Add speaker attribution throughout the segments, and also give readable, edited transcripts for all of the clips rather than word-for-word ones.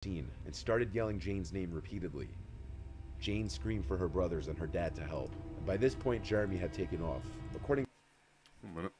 Speaker 1: scene and started yelling Jane's name repeatedly. Jane screamed for her brothers and her dad to help. And by this point, Jeremy had taken off. According
Speaker 2: One minute.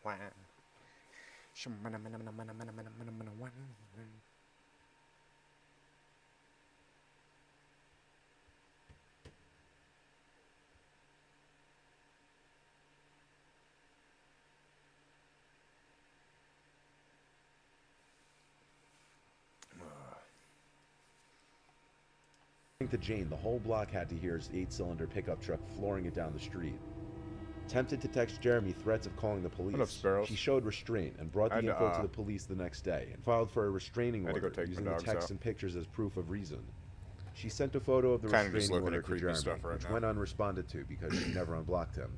Speaker 2: Wow.
Speaker 1: To Jane, the whole block had to hear his 8-cylinder pickup truck flooring it down the street. Tempted to text Jeremy threats of calling the
Speaker 2: What up,
Speaker 1: police,
Speaker 2: Sparrows?
Speaker 1: she showed restraint and brought
Speaker 2: I
Speaker 1: the
Speaker 2: had to,
Speaker 1: info to the police the next day and filed for a restraining
Speaker 2: go
Speaker 1: order
Speaker 2: take
Speaker 1: using
Speaker 2: my
Speaker 1: the
Speaker 2: dogs
Speaker 1: text
Speaker 2: out.
Speaker 1: and pictures as proof of reason. She sent a photo of the
Speaker 2: Kind of just
Speaker 1: restraining
Speaker 2: looking
Speaker 1: order
Speaker 2: at
Speaker 1: to
Speaker 2: creepy
Speaker 1: Jeremy,
Speaker 2: stuff right
Speaker 1: which
Speaker 2: now.
Speaker 1: went unresponded to because she never unblocked him.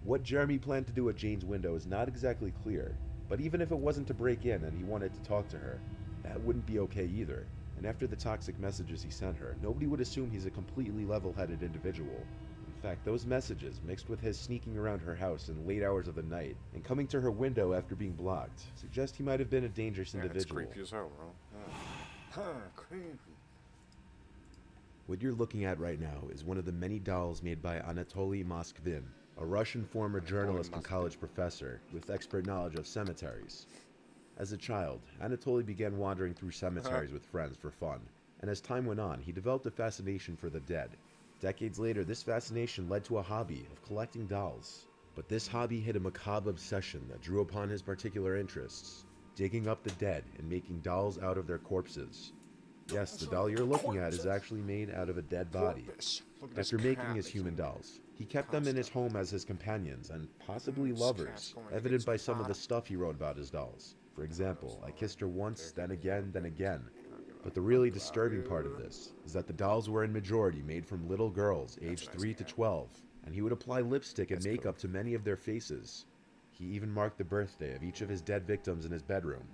Speaker 1: What Jeremy planned to do at Jane's window is not exactly clear, but even if it wasn't to break in and he wanted to talk to her, that wouldn't be okay either. And after the toxic messages he sent her, nobody would assume he's a completely level-headed individual. In fact, those messages, mixed with his sneaking around her house in late hours of the night and coming to her window after being blocked, suggest he might have been a dangerous individual.
Speaker 2: It's creepy as hell, bro. Creepy.
Speaker 1: What you're looking at right now is one of the many dolls made by Anatoly Moskvin, a Russian former journalist and college professor with expert knowledge of cemeteries. As a child, Anatoly began wandering through cemeteries with friends for fun, and as time went on, he developed a fascination for the dead. Decades later, this fascination led to a hobby of collecting dolls. But this hobby hid a macabre obsession that drew upon his particular interests, digging up the dead and making dolls out of their corpses. Yes, the doll you're looking at is actually made out of a dead body. After making his human dolls, he kept them in his home as his companions and possibly lovers, evident by some of the stuff he wrote about his dolls. For example, I kissed her once, then again, then again. But the really disturbing part of this is that the dolls were in majority made from little girls aged 3 to 12, and he would apply lipstick and makeup to many of their faces. He even marked the birthday of each of his dead victims in his bedroom.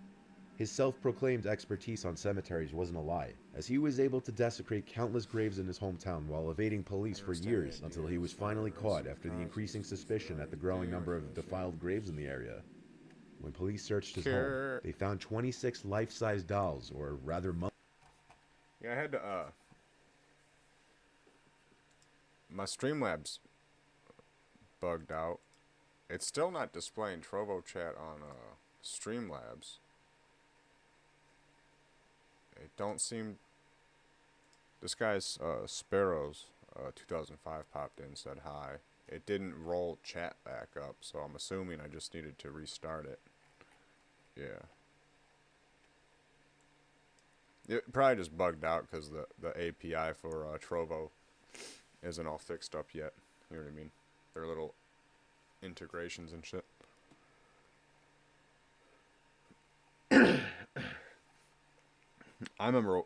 Speaker 1: His self-proclaimed expertise on cemeteries wasn't a lie, as he was able to desecrate countless graves in his hometown while evading police for years until he was finally caught after the increasing suspicion at the growing number of defiled graves in the area. When police searched his home, they found 26 life-size dolls, or rather
Speaker 2: Yeah, I had to, my Streamlabs bugged out. It's still not displaying Trovo chat on, Streamlabs. It don't seem... This guy's, Sparrows, 2005 popped in, said hi. It didn't roll chat back up, so I'm assuming I just needed to restart it. Yeah. It probably just bugged out because the API for Trovo isn't all fixed up yet. You know what I mean? Their little integrations and shit. I remember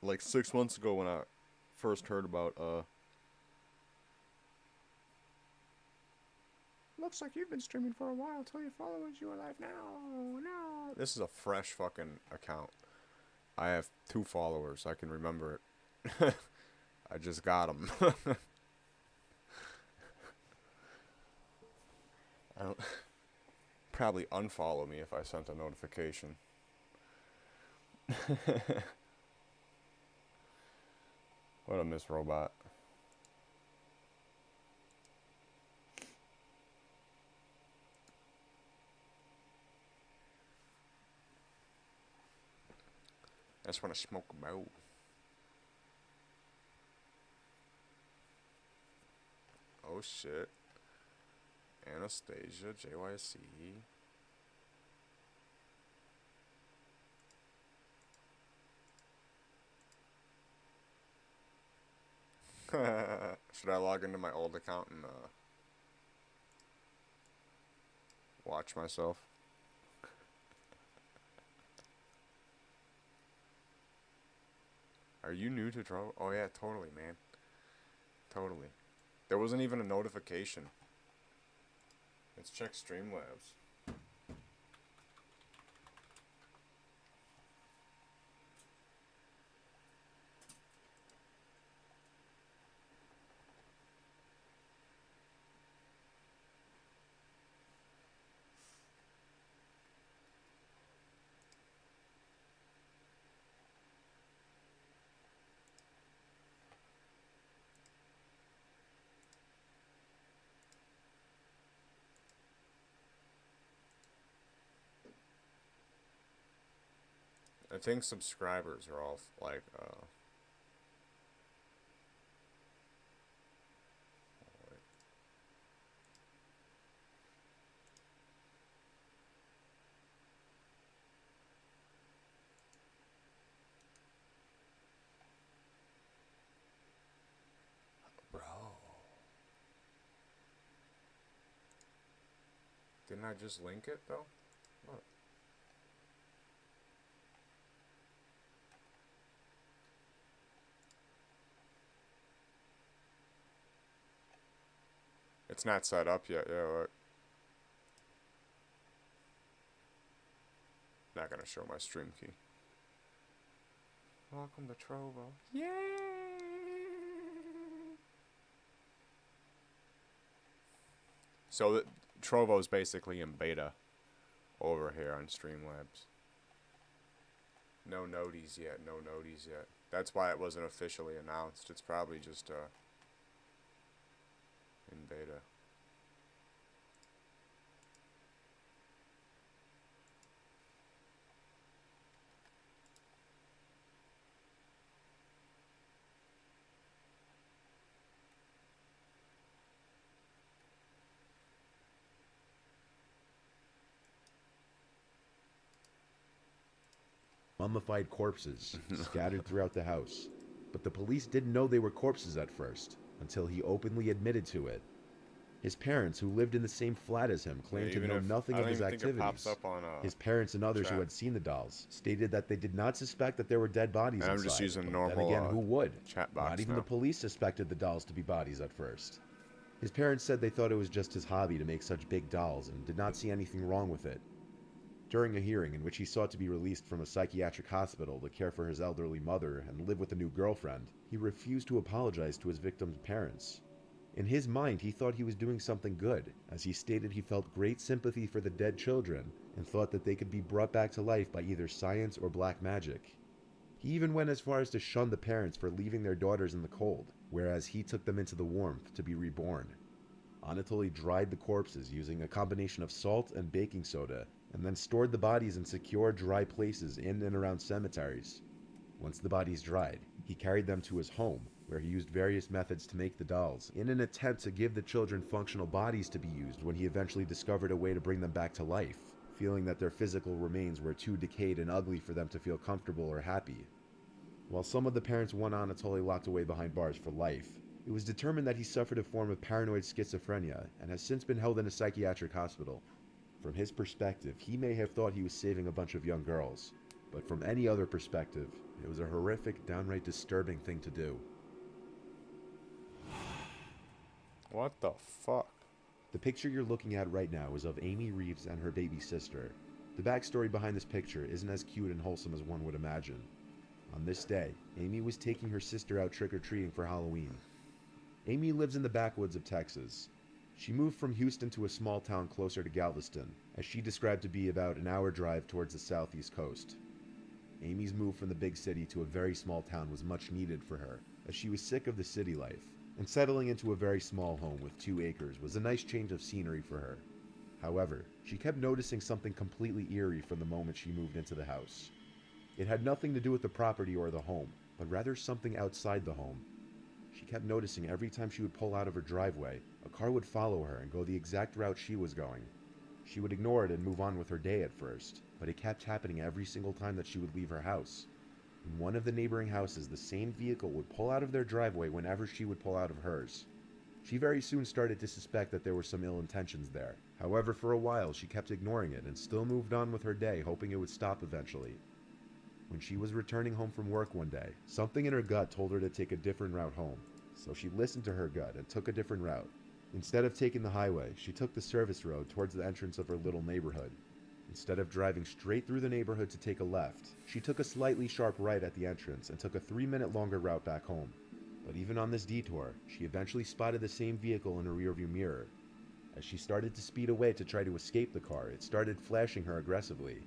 Speaker 2: like 6 months ago when I first heard about looks like you've been streaming for a while. Tell your followers you are live now. No. This is a fresh fucking account. I have 2 followers. I can remember it. I just got them. I don't probably unfollow me if I sent a notification. What a Miss Robot. I just want to smoke a bowl. Oh shit. Anastasia, JYC. Should I log into my old account and watch myself? Are you new to Trovo? Oh yeah, totally, man. Totally. There wasn't even a notification. Let's check Streamlabs. I think subscribers are all like, bro. Didn't I just link it though? What? It's not set up yet. Yeah, look. Not gonna show my stream key. Welcome to Trovo. Yay! So Trovo's basically in beta over here on Streamlabs. No noties yet. No noties yet. That's why it wasn't officially announced. It's probably just in beta.
Speaker 1: Mummified corpses scattered throughout the house. But the police didn't know they were corpses at first, until he openly admitted to it. His parents, who lived in the same flat as him, claimed to know nothing of his activities. His parents and others who had seen the dolls stated that they did not suspect that there were dead bodies inside.
Speaker 2: I'm just using normal
Speaker 1: then again, who would?
Speaker 2: Chat box
Speaker 1: Not even the police suspected the dolls to be bodies at first. His parents said they thought it was just his hobby to make such big dolls and did not see anything wrong with it. During a hearing in which he sought to be released from a psychiatric hospital to care for his elderly mother and live with a new girlfriend, he refused to apologize to his victim's parents. In his mind, he thought he was doing something good, as he stated he felt great sympathy for the dead children and thought that they could be brought back to life by either science or black magic. He even went as far as to shun the parents for leaving their daughters in the cold, whereas he took them into the warmth to be reborn. Anatoly dried the corpses using a combination of salt and baking soda, and then stored the bodies in secure, dry places in and around cemeteries. Once the bodies dried, he carried them to his home, where he used various methods to make the dolls, in an attempt to give the children functional bodies to be used when he eventually discovered a way to bring them back to life, feeling that their physical remains were too decayed and ugly for them to feel comfortable or happy. While some of the parents want Anatoly locked away behind bars for life, it was determined that he suffered a form of paranoid schizophrenia and has since been held in a psychiatric hospital. From his perspective, he may have thought he was saving a bunch of young girls, but from any other perspective, it was a horrific, downright disturbing thing to do.
Speaker 2: What the fuck?
Speaker 1: The picture you're looking at right now is of Amy Reeves and her baby sister. The backstory behind this picture isn't as cute and wholesome as one would imagine. On this day, Amy was taking her sister out trick-or-treating for Halloween. Amy lives in the backwoods of Texas. She moved from Houston to a small town closer to Galveston, as she described to be about an hour drive towards the southeast coast. Amy's move from the big city to a very small town was much needed for her, as she was sick of the city life, and settling into a very small home with 2 acres was a nice change of scenery for her. However, she kept noticing something completely eerie from the moment she moved into the house. It had nothing to do with the property or the home, but rather something outside the home. She kept noticing every time she would pull out of her driveway, a car would follow her and go the exact route she was going. She would ignore it and move on with her day at first, but it kept happening every single time that she would leave her house. In one of the neighboring houses, the same vehicle would pull out of their driveway whenever she would pull out of hers. She very soon started to suspect that there were some ill intentions there. However, for a while, she kept ignoring it and still moved on with her day, hoping it would stop eventually. When she was returning home from work one day, something in her gut told her to take a different route home, so she listened to her gut and took a different route. Instead of taking the highway, she took the service road towards the entrance of her little neighborhood. Instead of driving straight through the neighborhood to take a left, she took a slightly sharp right at the entrance and took a 3-minute longer route back home. But even on this detour, she eventually spotted the same vehicle in her rearview mirror. As she started to speed away to try to escape the car, it started flashing her aggressively.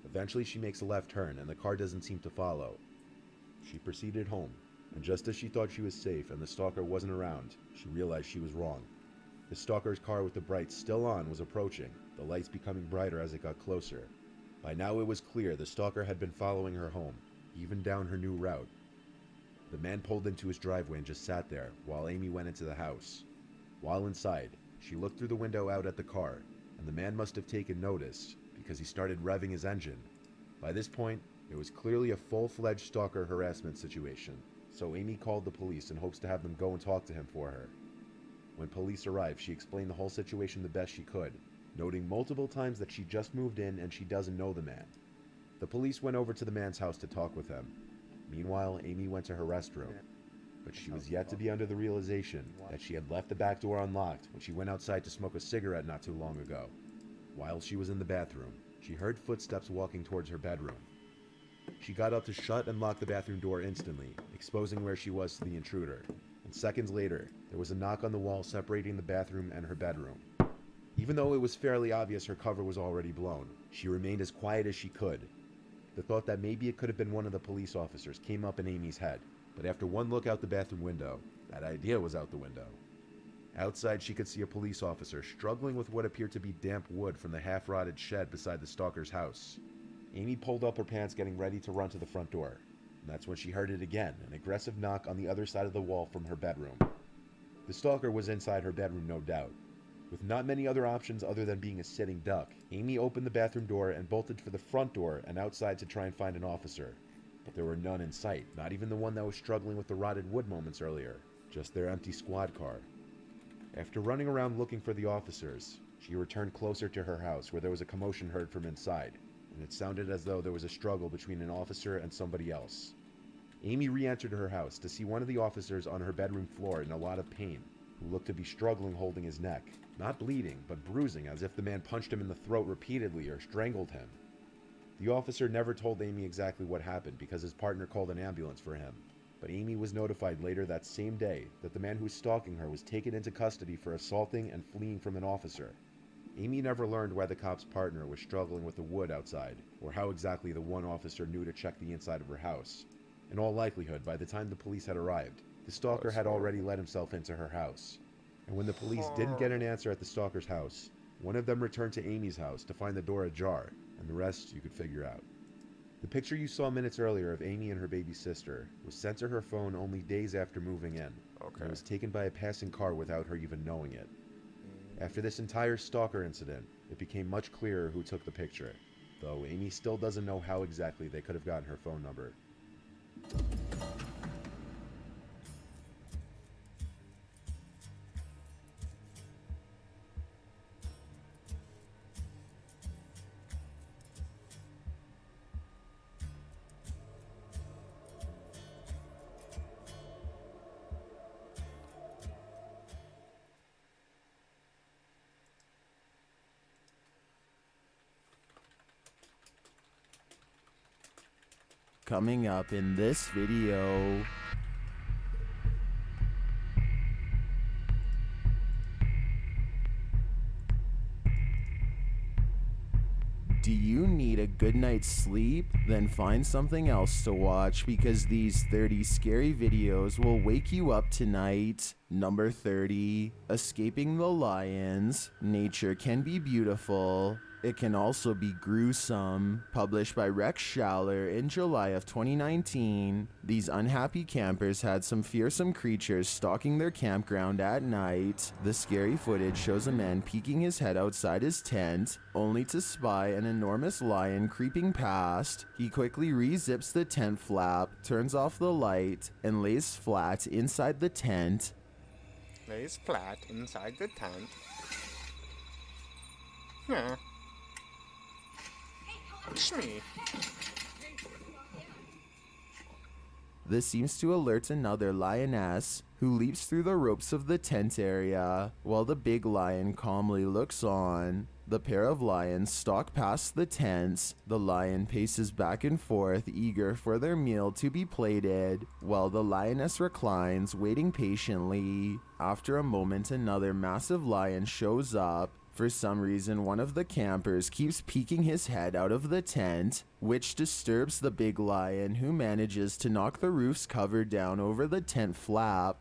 Speaker 1: Eventually she makes a left turn and the car doesn't seem to follow. She proceeded home, and just as she thought she was safe and the stalker wasn't around, she realized she was wrong. The stalker's car with the brights still on was approaching, the lights becoming brighter as it got closer. By now it was clear the stalker had been following her home, even down her new route. The man pulled into his driveway and just sat there while Amy went into the house. While inside, she looked through the window out at the car, and the man must have taken notice because he started revving his engine. By this point, it was clearly a full-fledged stalker harassment situation, so Amy called the police in hopes to have them go and talk to him for her. When police arrived, she explained the whole situation the best she could, noting multiple times that she just moved in and she doesn't know the man. The police went over to the man's house to talk with him. Meanwhile, Amy went to her restroom, but she was yet to be under the realization that she had left the back door unlocked when she went outside to smoke a cigarette not too long ago. While she was in the bathroom, she heard footsteps walking towards her bedroom. She got up to shut and lock the bathroom door instantly, exposing where she was to the intruder. And seconds later, there was a knock on the wall separating the bathroom and her bedroom. Even though it was fairly obvious her cover was already blown, she remained as quiet as she could. The thought that maybe it could have been one of the police officers came up in Amy's head, but after one look out the bathroom window, that idea was out the window. Outside, she could see a police officer struggling with what appeared to be damp wood from the half-rotted shed beside the stalker's house. Amy pulled up her pants, getting ready to run to the front door. And that's when she heard it again, an aggressive knock on the other side of the wall from her bedroom. The stalker was inside her bedroom, no doubt. With not many other options other than being a sitting duck, Amy opened the bathroom door and bolted for the front door and outside to try and find an officer. But there were none in sight, not even the one that was struggling with the rotted wood moments earlier, just their empty squad car. After running around looking for the officers, she returned closer to her house where there was a commotion heard from inside, and it sounded as though there was a struggle between an officer and somebody else. Amy re-entered her house to see one of the officers on her bedroom floor in a lot of pain, who looked to be struggling holding his neck, not bleeding, but bruising as if the man punched him in the throat repeatedly or strangled him. The officer never told Amy exactly what happened because his partner called an ambulance for him, but Amy was notified later that same day that the man who was stalking her was taken into custody for assaulting and fleeing from an officer. Amy never learned why the cop's partner was struggling with the wood outside, or how exactly the one officer knew to check the inside of her house. In all likelihood, by the time the police had arrived, the stalker had already let himself into her house. And when the police didn't get an answer at the stalker's house, one of them returned to Amy's house to find the door ajar, and the rest you could figure out. The picture you saw minutes earlier of Amy and her baby sister was sent to her phone only days after moving in.
Speaker 2: Okay.
Speaker 1: And it was taken by a passing car without her even knowing it. After this entire stalker incident, it became much clearer who took the picture, though Amy still doesn't know how exactly they could have gotten her phone number.
Speaker 3: Coming up in this video, do you need a good night's sleep? Then find something else to watch because these 30 scary videos will wake you up tonight. Number 30, Escaping the Lions. Nature can be beautiful. It can also be gruesome. Published by Rex Schaller in July of 2019, these unhappy campers had some fearsome creatures stalking their campground at night. The scary footage shows a man peeking his head outside his tent, only to spy an enormous lion creeping past. He quickly re-zips the tent flap, turns off the light, and lays flat inside the tent.
Speaker 2: Lays flat inside the tent. Yeah. It's me.
Speaker 3: This seems to alert another lioness, who leaps through the ropes of the tent area, while the big lion calmly looks on. The pair of lions stalk past the tents. The lion paces back and forth, eager for their meal to be plated, while the lioness reclines, waiting patiently. After a moment, another massive lion shows up. For some reason, one of the campers keeps peeking his head out of the tent, which disturbs the big lion, who manages to knock the roof's cover down over the tent flap.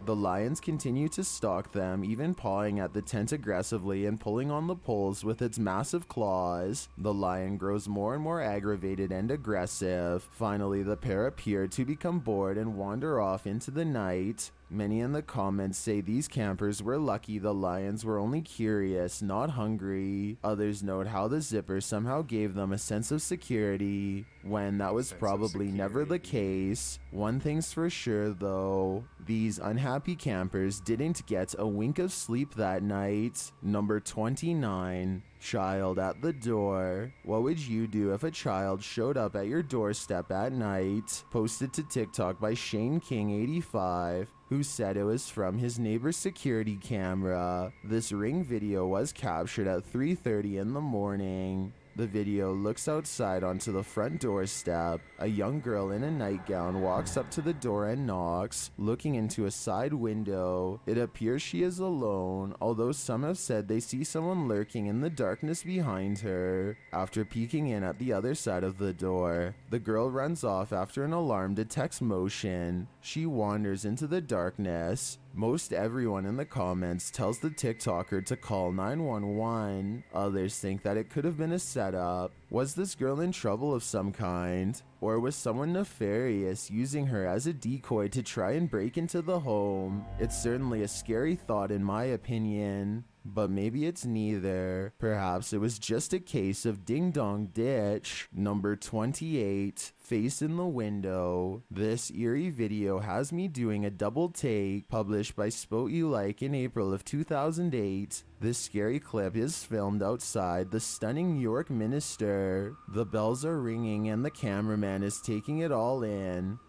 Speaker 3: The lions continue to stalk them, even pawing at the tent aggressively and pulling on the poles with its massive claws. The lion grows more and more aggravated and aggressive. Finally, the pair appear to become bored and wander off into the night. Many in the comments say these campers were lucky the lions were only curious, not hungry. Others note how the zipper somehow gave them a sense of security, when that was probably never the case. One thing's for sure though, these unhappy campers didn't get a wink of sleep that night. Number 29. Child at the door. What would you do if a child showed up at your doorstep at night? Posted to TikTok by Shane King 85, who said it was from his neighbor's security camera. This Ring video was captured at 3:30 in the morning. The video looks outside onto the front doorstep. A young girl in a nightgown walks up to the door and knocks, looking into a side window. It appears she is alone, although some have said they see someone lurking in the darkness behind her. After peeking in at the other side of the door, the girl runs off after an alarm detects motion. She wanders into the darkness. Most everyone in the comments tells the TikToker to call 911. Others think that it could have been a setup. Was this girl in trouble of some kind? Or was someone nefarious using her as a decoy to try and break into the home? It's certainly a scary thought in my opinion. But maybe it's neither. Perhaps it was just a case of ding dong ditch. Number 28. Face in the window. This eerie video has me doing a double take, published by Spot You Like in April of 2008. This scary clip is filmed outside the stunning New York Minster. The bells are ringing and the cameraman is taking it all in.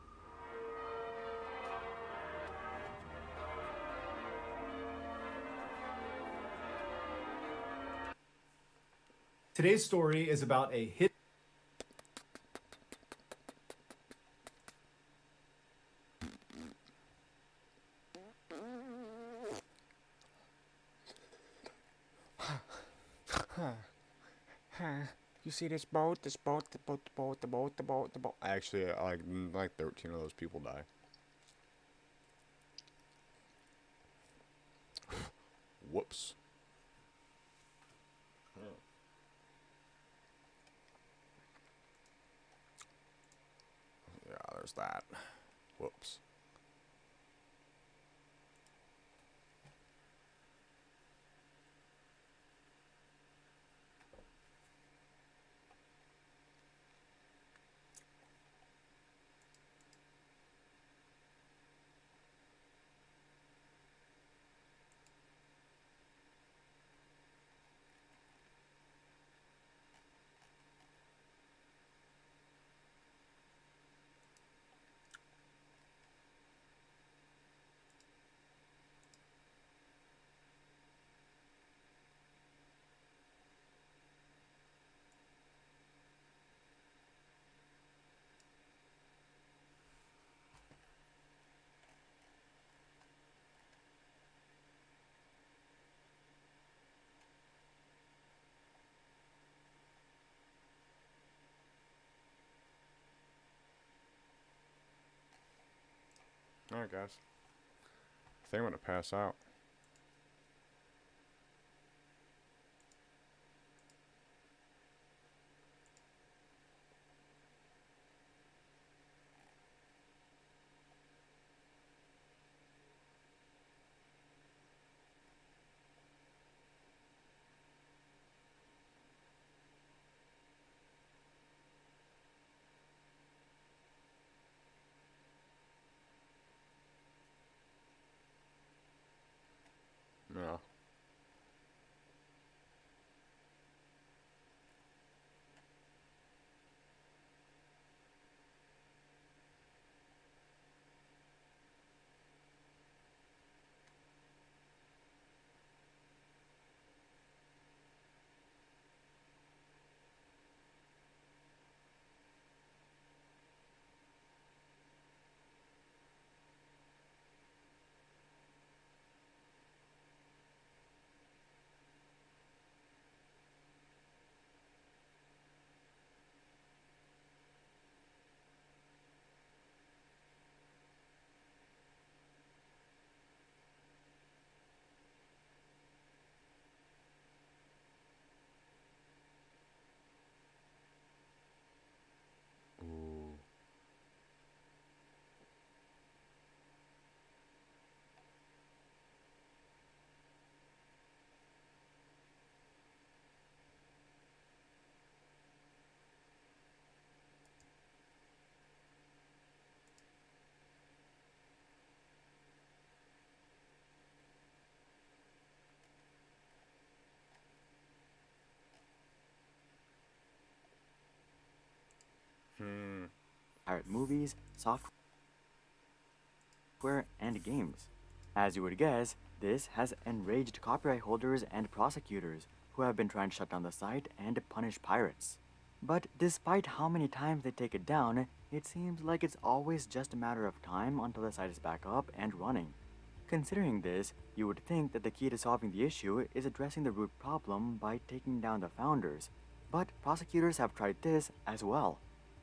Speaker 4: Today's story is about a hit.
Speaker 2: You see this boat? This boat, the boat, the boat, the boat, the boat, the boat. Actually, like 13 of those people die. Whoops. Yeah, there's that. Whoops. Alright, guys. I think I'm gonna pass out.
Speaker 5: pirate movies, software, and games. As you would guess, this has enraged copyright holders and prosecutors who have been trying to shut down the site and punish pirates. But despite how many times they take it down, it seems like it's always just a matter of time until the site is back up and running. Considering this, you would think that the key to solving the issue is addressing the root problem by taking down the founders. But prosecutors have tried this as well.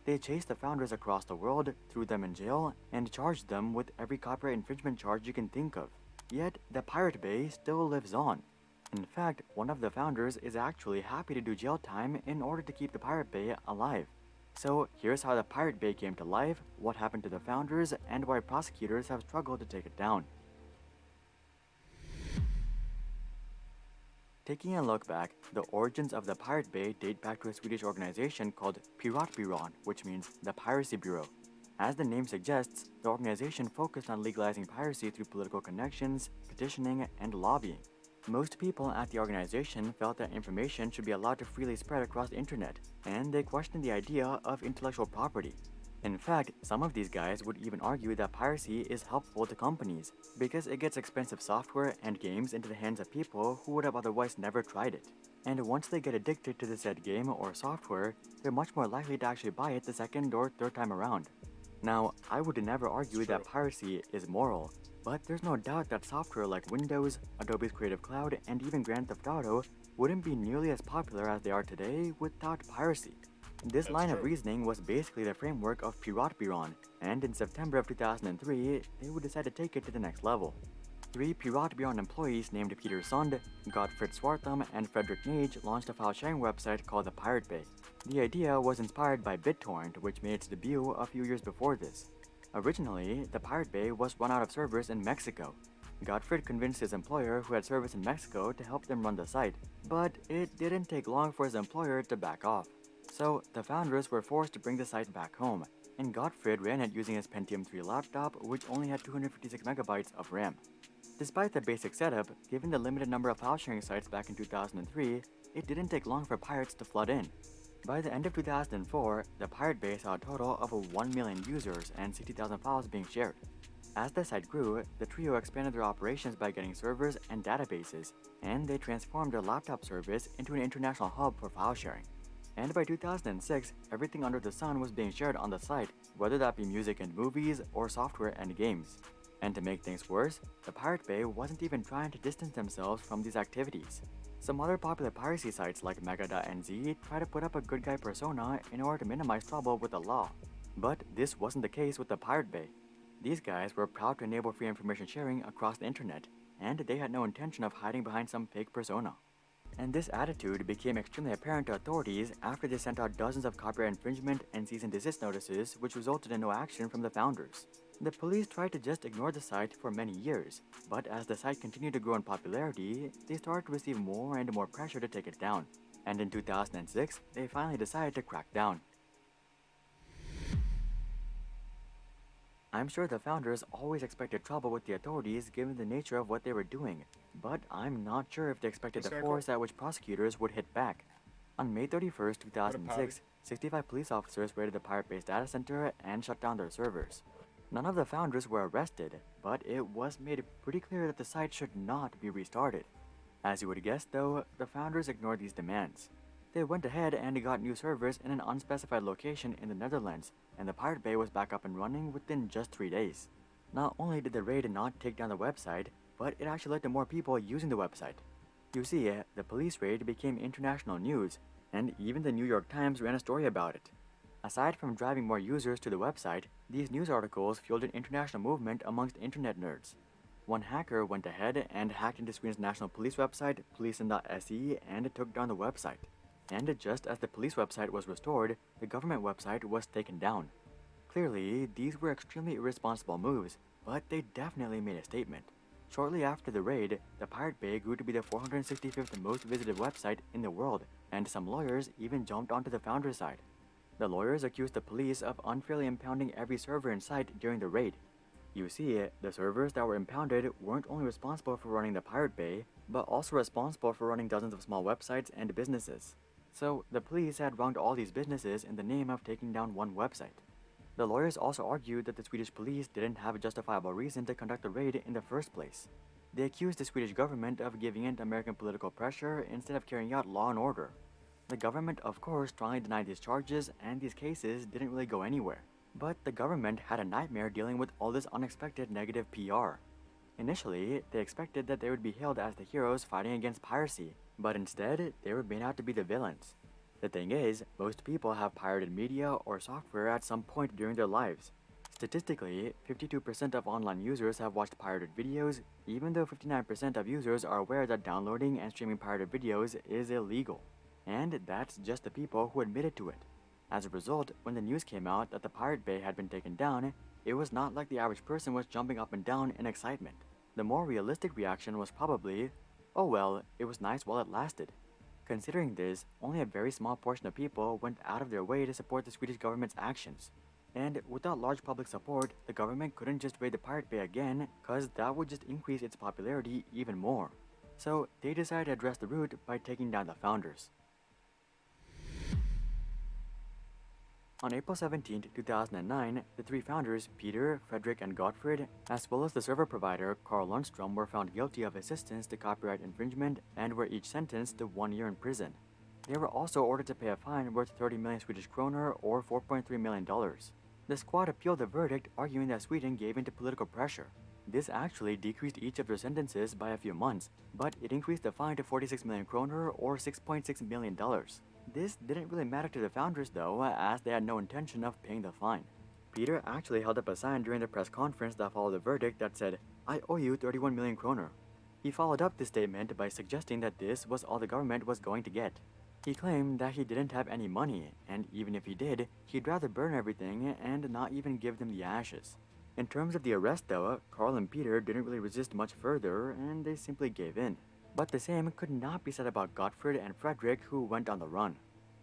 Speaker 5: They chased the founders across the world, threw them in jail, and charged them with every copyright infringement charge you can think of. Yet, the Pirate Bay still lives on. In fact, one of the founders is actually happy to do jail time in order to keep the Pirate Bay alive. So, here's how the Pirate Bay came to life, what happened to the founders, and why prosecutors have struggled to take it down. Taking a look back, the origins of the Pirate Bay date back to a Swedish organization called Piratbyrån, which means the Piracy Bureau. As the name suggests, the organization focused on legalizing piracy through political connections, petitioning, and lobbying. Most people at the organization felt that information should be allowed to freely spread across the internet, and they questioned the idea of intellectual property. In fact, some of these guys would even argue that piracy is helpful to companies because it gets expensive software and games into the hands of people who would have otherwise never tried it. And once they get addicted to the said game or software, they're much more likely to actually buy it the second or third time around. Now, I would never argue that piracy is moral, but there's no doubt that software like Windows, Adobe's Creative Cloud, and even Grand Theft Auto wouldn't be nearly as popular as they are today without piracy. This line of reasoning was basically the framework of Piratbyrån, and in September of 2003, they would decide to take it to the next level. 3 Piratbyrån employees named Peter Sund, Gottfrid Swartham, and Frederick Nage launched a file-sharing website called the Pirate Bay. The idea was inspired by BitTorrent, which made its debut a few years before this. Originally, the Pirate Bay was run out of servers in Mexico. Gottfrid convinced his employer, who had service in Mexico, to help them run the site, but it didn't take long for his employer to back off. So, the founders were forced to bring the site back home, and Gottfrid ran it using his Pentium 3 laptop, which only had 256 megabytes of RAM. Despite the basic setup, given the limited number of file-sharing sites back in 2003, it didn't take long for pirates to flood in. By the end of 2004, the Pirate Bay saw a total of 1 million users and 60,000 files being shared. As the site grew, the trio expanded their operations by getting servers and databases, and they transformed their laptop service into an international hub for file sharing. And by 2006, everything under the sun was being shared on the site, whether that be music and movies or software and games. And to make things worse, the Pirate Bay wasn't even trying to distance themselves from these activities. Some other popular piracy sites like Mega.nz try to put up a good guy persona in order to minimize trouble with the law. But this wasn't the case with the Pirate Bay. These guys were proud to enable free information sharing across the internet, and they had no intention of hiding behind some fake persona. And this attitude became extremely apparent to authorities after they sent out dozens of copyright infringement and cease and desist notices, which resulted in no action from the founders. The police tried to just ignore the site for many years, but as the site continued to grow in popularity, they started to receive more and more pressure to take it down. And in 2006, they finally decided to crack down. I'm sure the founders always expected trouble with the authorities given the nature of what they were doing, but I'm not sure if they expected the force at which prosecutors would hit back. On May 31st, 2006, 65 police officers raided the Pirate Bay's data center and shut down their servers. None of the founders were arrested, but it was made pretty clear that the site should not be restarted. As you would guess though, the founders ignored these demands. They went ahead and got new servers in an unspecified location in the Netherlands, and the Pirate Bay was back up and running within just 3 days. Not only did the raid not take down the website, but it actually led to more people using the website. You see, the police raid became international news, and even the New York Times ran a story about it. Aside from driving more users to the website, these news articles fueled an international movement amongst internet nerds. One hacker went ahead and hacked into Sweden's national police website, polisen.se, and took down the website. And just as the police website was restored, the government website was taken down. Clearly, these were extremely irresponsible moves, but they definitely made a statement. Shortly after the raid, the Pirate Bay grew to be the 465th most visited website in the world, and some lawyers even jumped onto the founder's side. The lawyers accused the police of unfairly impounding every server in sight during the raid. You see, the servers that were impounded weren't only responsible for running the Pirate Bay, but also responsible for running dozens of small websites and businesses. So, the police had wronged all these businesses in the name of taking down one website. The lawyers also argued that the Swedish police didn't have a justifiable reason to conduct the raid in the first place. They accused the Swedish government of giving in to American political pressure instead of carrying out law and order. The government, of course, strongly denied these charges, and these cases didn't really go anywhere. But the government had a nightmare dealing with all this unexpected negative PR. Initially, they expected that they would be hailed as the heroes fighting against piracy, but instead, they were made out to be the villains. The thing is, most people have pirated media or software at some point during their lives. Statistically, 52% of online users have watched pirated videos, even though 59% of users are aware that downloading and streaming pirated videos is illegal. And that's just the people who admitted to it. As a result, when the news came out that the Pirate Bay had been taken down, it was not like the average person was jumping up and down in excitement. The more realistic reaction was probably, oh well, it was nice while it lasted. Considering this, only a very small portion of people went out of their way to support the Swedish government's actions. And without large public support, the government couldn't just raid the Pirate Bay again, cause that would just increase its popularity even more. So they decided to address the root by taking down the founders. On April 17, 2009, the three founders, Peter, Fredrik, and Gottfried, as well as the server provider, Carl Lundstrom, were found guilty of assistance to copyright infringement and were each sentenced to 1 year in prison. They were also ordered to pay a fine worth 30 million Swedish kronor or $4.3 million. The squad appealed the verdict, arguing that Sweden gave in to political pressure. This actually decreased each of their sentences by a few months, but it increased the fine to 46 million kronor or $6.6 million. This didn't really matter to the founders though, as they had no intention of paying the fine. Peter actually held up a sign during the press conference that followed the verdict that said, "I owe you 31 million kronor." He followed up this statement by suggesting that this was all the government was going to get. He claimed that he didn't have any money, and even if he did, he'd rather burn everything and not even give them the ashes. In terms of the arrest though, Carl and Peter didn't really resist much further, and they simply gave in. But the same could not be said about Gottfried and Fredrik, who went on the run.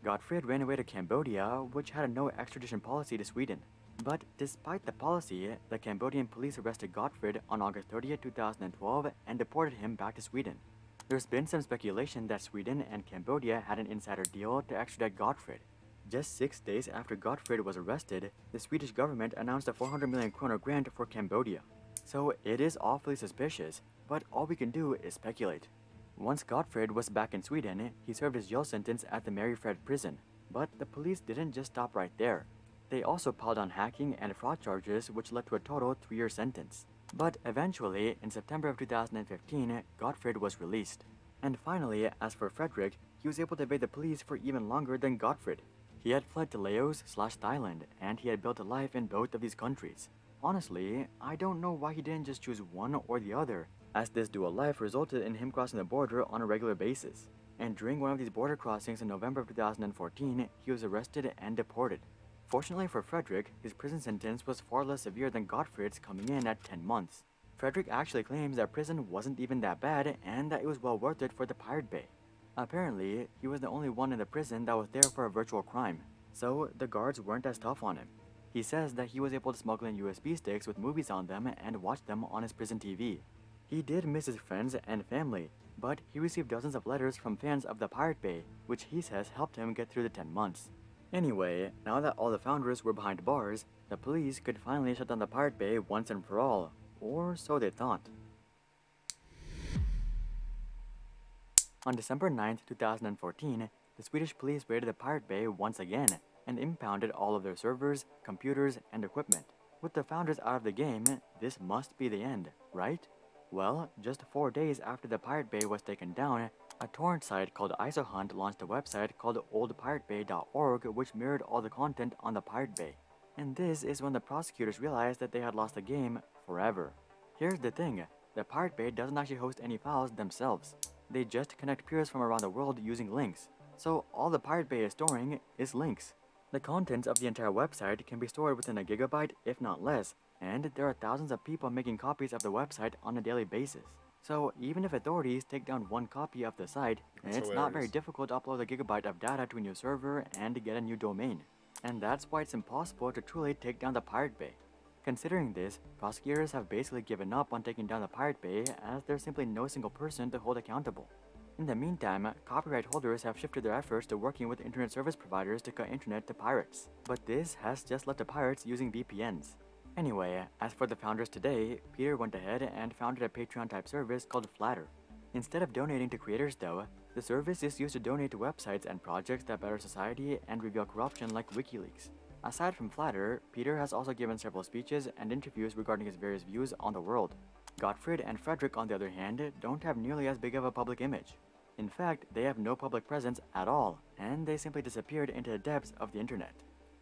Speaker 5: Gottfried ran away to Cambodia, which had a no extradition policy to Sweden. But despite the policy, the Cambodian police arrested Gottfried on August 30, 2012 and deported him back to Sweden. There's been some speculation that Sweden and Cambodia had an insider deal to extradite Gottfried. Just 6 days after Gottfried was arrested, the Swedish government announced a 400 million kronor grant for Cambodia. So it is awfully suspicious, but all we can do is speculate. Once Gottfried was back in Sweden, he served his jail sentence at the Mariefred prison. But the police didn't just stop right there. They also piled on hacking and fraud charges, which led to a total 3-year sentence. But eventually, in September of 2015, Gottfried was released. And finally, as for Fredrik, he was able to evade the police for even longer than Gottfried. He had fled to Laos/Thailand, and he had built a life in both of these countries. Honestly, I don't know why he didn't just choose one or the other, as this dual life resulted in him crossing the border on a regular basis. And during one of these border crossings in November of 2014, he was arrested and deported. Fortunately for Fredrik, his prison sentence was far less severe than Gottfried's, coming in at 10 months. Fredrik actually claims that prison wasn't even that bad and that it was well worth it for the Pirate Bay. Apparently, he was the only one in the prison that was there for a virtual crime, so the guards weren't as tough on him. He says that he was able to smuggle in USB sticks with movies on them and watch them on his prison TV. He did miss his friends and family, but he received dozens of letters from fans of the Pirate Bay, which he says helped him get through the 10 months. Anyway, now that all the founders were behind bars, the police could finally shut down the Pirate Bay once and for all, or so they thought. On December 9, 2014, the Swedish police raided the Pirate Bay once again and impounded all of their servers, computers, and equipment. With the founders out of the game, this must be the end, right? Well, just 4 days after the Pirate Bay was taken down, a torrent site called IsoHunt launched a website called oldpiratebay.org, which mirrored all the content on the Pirate Bay. And this is when the prosecutors realized that they had lost the game forever. Here's the thing, the Pirate Bay doesn't actually host any files themselves. They just connect peers from around the world using links. So all the Pirate Bay is storing is links. The contents of the entire website can be stored within a gigabyte, if not less, and there are thousands of people making copies of the website on a daily basis. So even if authorities take down one copy of the site, it's not very difficult to upload a gigabyte of data to a new server and get a new domain. And that's why it's impossible to truly take down the Pirate Bay. Considering this, prosecutors have basically given up on taking down the Pirate Bay, as there's simply no single person to hold accountable. In the meantime, copyright holders have shifted their efforts to working with internet service providers to cut internet to pirates. But this has just led to pirates using VPNs. Anyway, as for the founders today, Peter went ahead and founded a Patreon-type service called Flattr. Instead of donating to creators though, the service is used to donate to websites and projects that better society and reveal corruption like WikiLeaks. Aside from Flattr, Peter has also given several speeches and interviews regarding his various views on the world. Gottfried and Frederick, on the other hand, don't have nearly as big of a public image. In fact, they have no public presence at all, and they simply disappeared into the depths of the internet.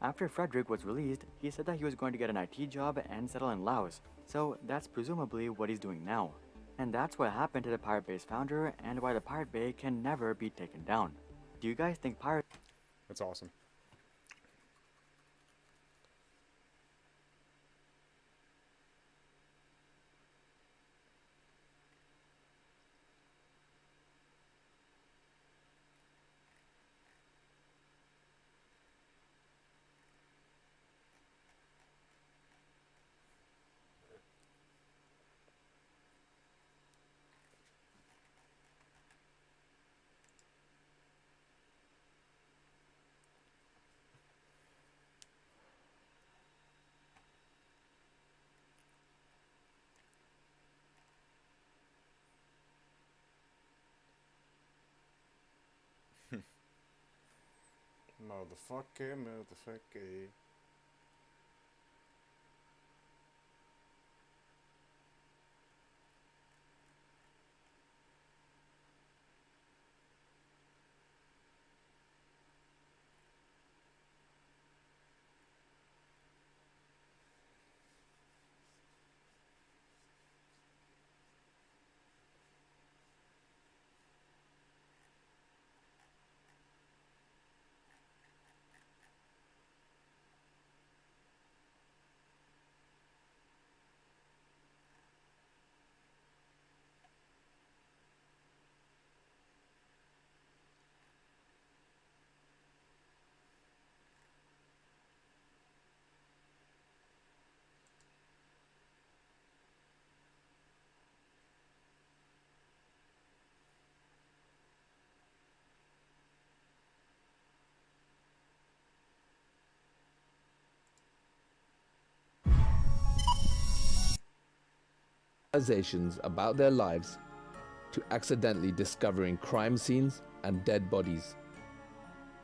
Speaker 5: After Frederick was released, he said that he was going to get an IT job and settle in Laos, so that's presumably what he's doing now. And that's what happened to the Pirate Bay's founder and why the Pirate Bay can never be taken down. Do you guys think Pirate...
Speaker 2: That's awesome. Motherfucker.
Speaker 6: Realizations about their lives to accidentally discovering crime scenes and dead bodies.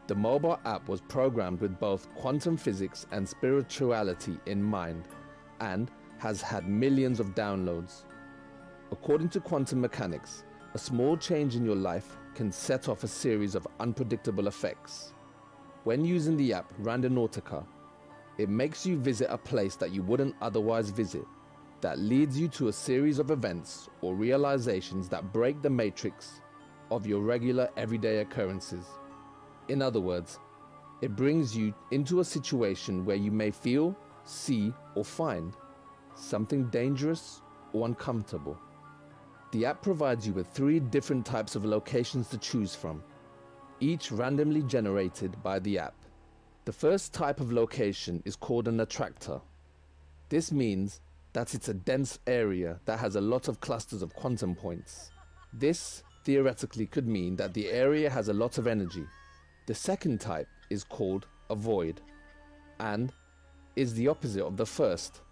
Speaker 6: The mobile app was programmed with both quantum physics and spirituality in mind and has had millions of downloads. According to quantum mechanics, a small change in your life can set off a series of unpredictable effects. When using the app Randonautica, it makes you visit a place that you wouldn't otherwise visit, that leads you to a series of events or realizations that break the matrix of your regular everyday occurrences. In other words, it brings you into a situation where you may feel, see, or find something dangerous or uncomfortable. The app provides you with 3 different types of locations to choose from, each randomly generated by the app. The first type of location is called an attractor. This means that it's a dense area that has a lot of clusters of quantum points. This theoretically could mean that the area has a lot of energy. The second type is called a void and is the opposite of the first.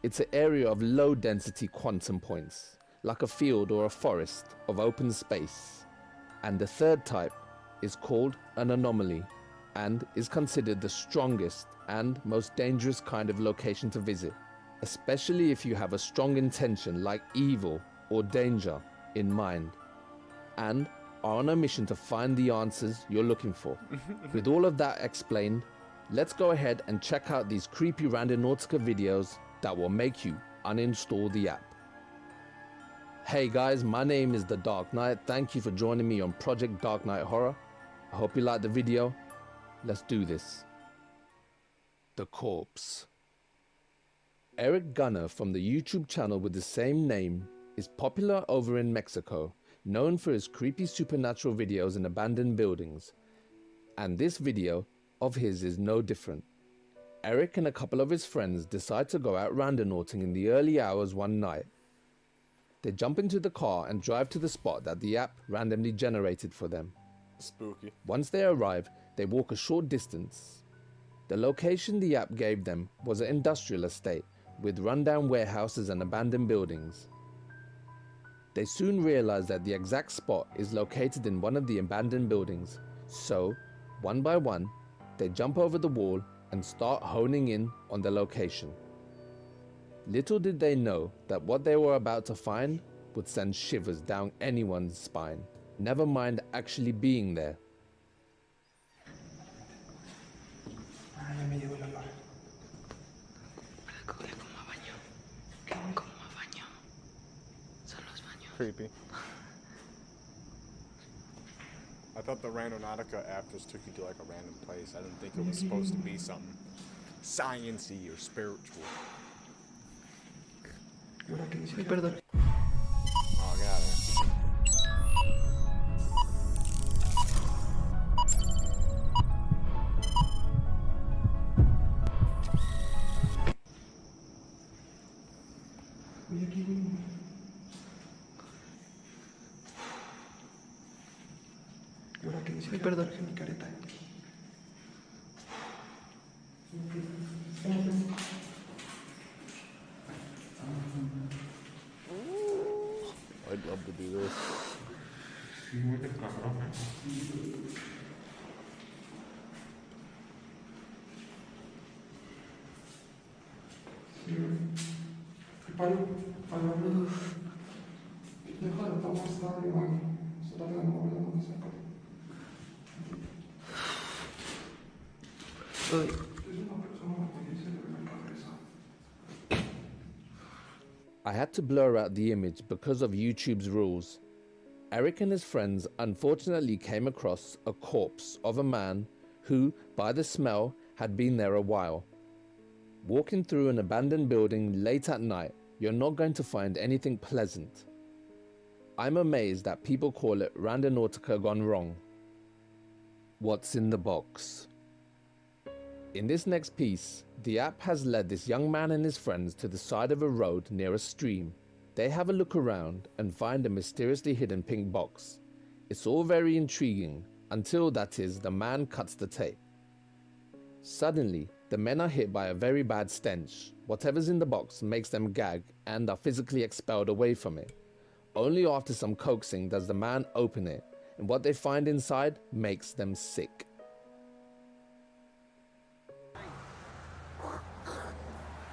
Speaker 6: It's an area of low density quantum points, like a field or a forest of open space. And the third type is called an anomaly and is considered the strongest and most dangerous kind of location to visit, especially if you have a strong intention like evil or danger in mind and are on a mission to find the answers you're looking for. With all of that explained, let's go ahead and check out these creepy Randonautica videos that will make you uninstall the app. Hey guys, my name is The Dark Knight. Thank you for joining me on Project Dark Knight Horror. I hope you liked the video. Let's do this. The Corpse. Eric Gunner from the YouTube channel with the same name is popular over in Mexico, known for his creepy supernatural videos in abandoned buildings. And this video of his is no different. Eric and a couple of his friends decide to go out randonauting in the early hours one night. They jump into the car and drive to the spot that the app randomly generated for them.
Speaker 2: Spooky.
Speaker 6: Once they arrive, they walk a short distance. The location the app gave them was an industrial estate with rundown warehouses and abandoned buildings. They soon realize that the exact spot is located in one of the abandoned buildings, so, one by one, they jump over the wall and start honing in on the location. Little did they know that what they were about to find would send shivers down anyone's spine, never mind actually being there.
Speaker 2: Creepy. I thought the Randonautica app just took you to like a random place. I didn't think it was supposed to be something science-y or spiritual. Oh, got it.
Speaker 7: Perdón.
Speaker 2: I'd love to do this.
Speaker 6: I had to blur out the image because of YouTube's rules. Eric and his friends unfortunately came across a corpse of a man who, by the smell, had been there a while. Walking through an abandoned building late at night, you're not going to find anything pleasant. I'm amazed that people call it Randonautica gone wrong. What's in the box? In this next piece, the app has led this young man and his friends to the side of a road near a stream. They have a look around and find a mysteriously hidden pink box. It's all very intriguing, until that is, the man cuts the tape. Suddenly, the men are hit by a very bad stench. Whatever's in the box makes them gag and are physically expelled away from it. Only after some coaxing does the man open it, and what they find inside makes them sick.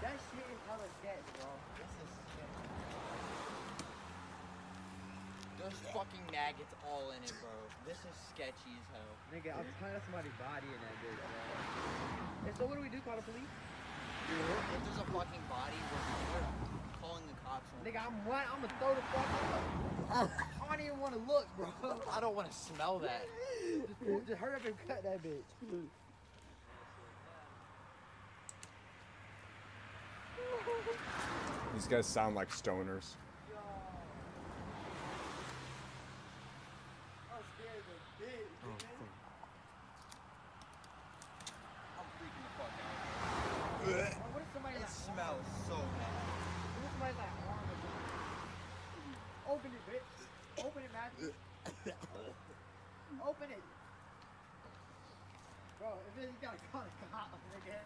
Speaker 8: That shit is hella sketch, bro. This is sketch. There's fucking maggots all in it, bro. This is sketchy as hell. Nigga, I'm telling you, somebody's body in that bitch, bro. And so what do we do? Call the police? If there's a fucking body, we're calling the cops on it. Nigga, I'm gonna throw the fuck up. I don't even want to look, bro. I don't want to smell that. Just hurry up and cut that bitch.
Speaker 2: These guys sound like stoners.
Speaker 8: I'm scared as a bitch. I'm freaking the fuck out. What if somebody it smells so bad? What if somebody's like arm or something? Open it, bitch. Open it, Matthew. Open it. Bro, if it, you gotta call the cops, nigga.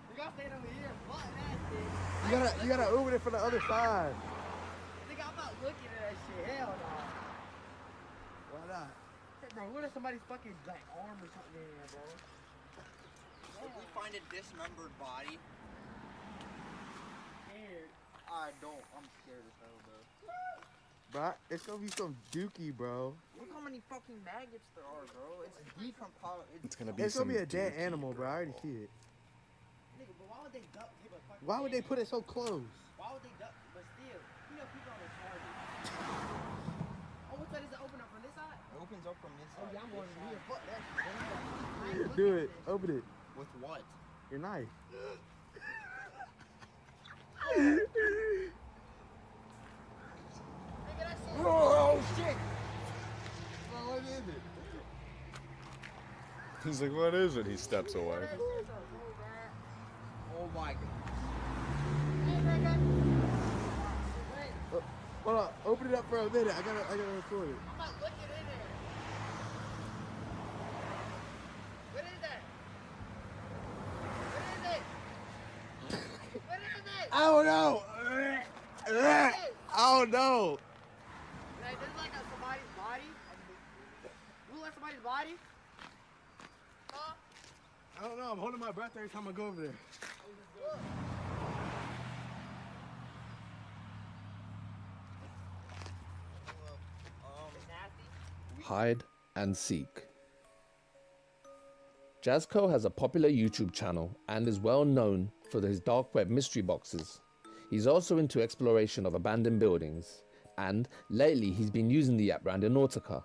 Speaker 8: You gotta stand over here, butt that shit.
Speaker 7: You gotta open it from the other side.
Speaker 8: Nigga, I'm not looking at that shit. Hell no.
Speaker 7: Why not?
Speaker 8: Hey, bro, what if somebody's fucking like arm or something in there, bro? If we find a dismembered body, scared. I don't. I'm scared as hell, bro.
Speaker 7: Bro, it's gonna be some dookie, bro.
Speaker 8: Look how many fucking maggots there are, bro. It's decomposed.
Speaker 2: It's gonna be
Speaker 7: It's gonna be a
Speaker 2: some
Speaker 7: dead
Speaker 2: dookie,
Speaker 7: animal, bro. I already see it.
Speaker 8: Nigga, but why would they duck? Give a fucking
Speaker 7: Why would they
Speaker 8: damn?
Speaker 7: put it so close?
Speaker 8: Why would they duck? But still, you know people are retarded. Oh, what side does it open up from this side? It opens up from this side. Oh, yeah, I'm going to here. Fuck that shit.
Speaker 7: Do it. Open it.
Speaker 8: With what?
Speaker 7: Your knife.
Speaker 8: Oh shit!
Speaker 7: Bro, what is it?
Speaker 2: He's like, what is it? He steps away.
Speaker 8: Oh my god.
Speaker 7: Hold on, open it up for a minute. I gotta record it.
Speaker 8: I'm not looking in there. What is that? What is it? What is it?
Speaker 7: I don't know. I don't know.
Speaker 8: Like, this is like somebody's body. You like somebody's body? Huh?
Speaker 7: I don't know. I'm holding my breath every time I go over there.
Speaker 8: It's nasty.
Speaker 6: Hide and seek. Jazzco has a popular YouTube channel and is well known for his dark web mystery boxes. He's also into exploration of abandoned buildings, and lately he's been using the app Randonautica.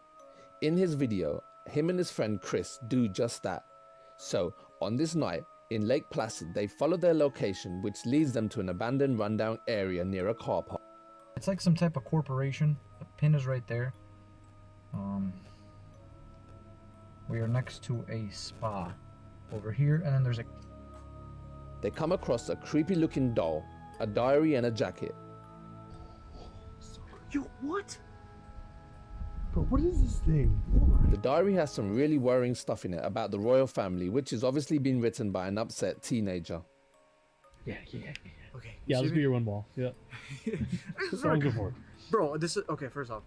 Speaker 6: In his video, him and his friend Chris do just that. So, on this night, in Lake Placid, they follow their location, which leads them to an abandoned rundown area near a car park.
Speaker 9: It's like some type of corporation. The pin is right there. We are next to a spa over here, and then there's a...
Speaker 6: They come across a creepy looking doll, a diary and a jacket.
Speaker 4: Yo, what? Bro, what is this thing?
Speaker 6: The diary has some really worrying stuff in it about the royal family, which has obviously been written by an upset teenager.
Speaker 9: Yeah.
Speaker 4: Okay.
Speaker 10: Yeah, let's be your one ball. Yeah. That's what I'm good for.
Speaker 4: Bro, this is okay. First off,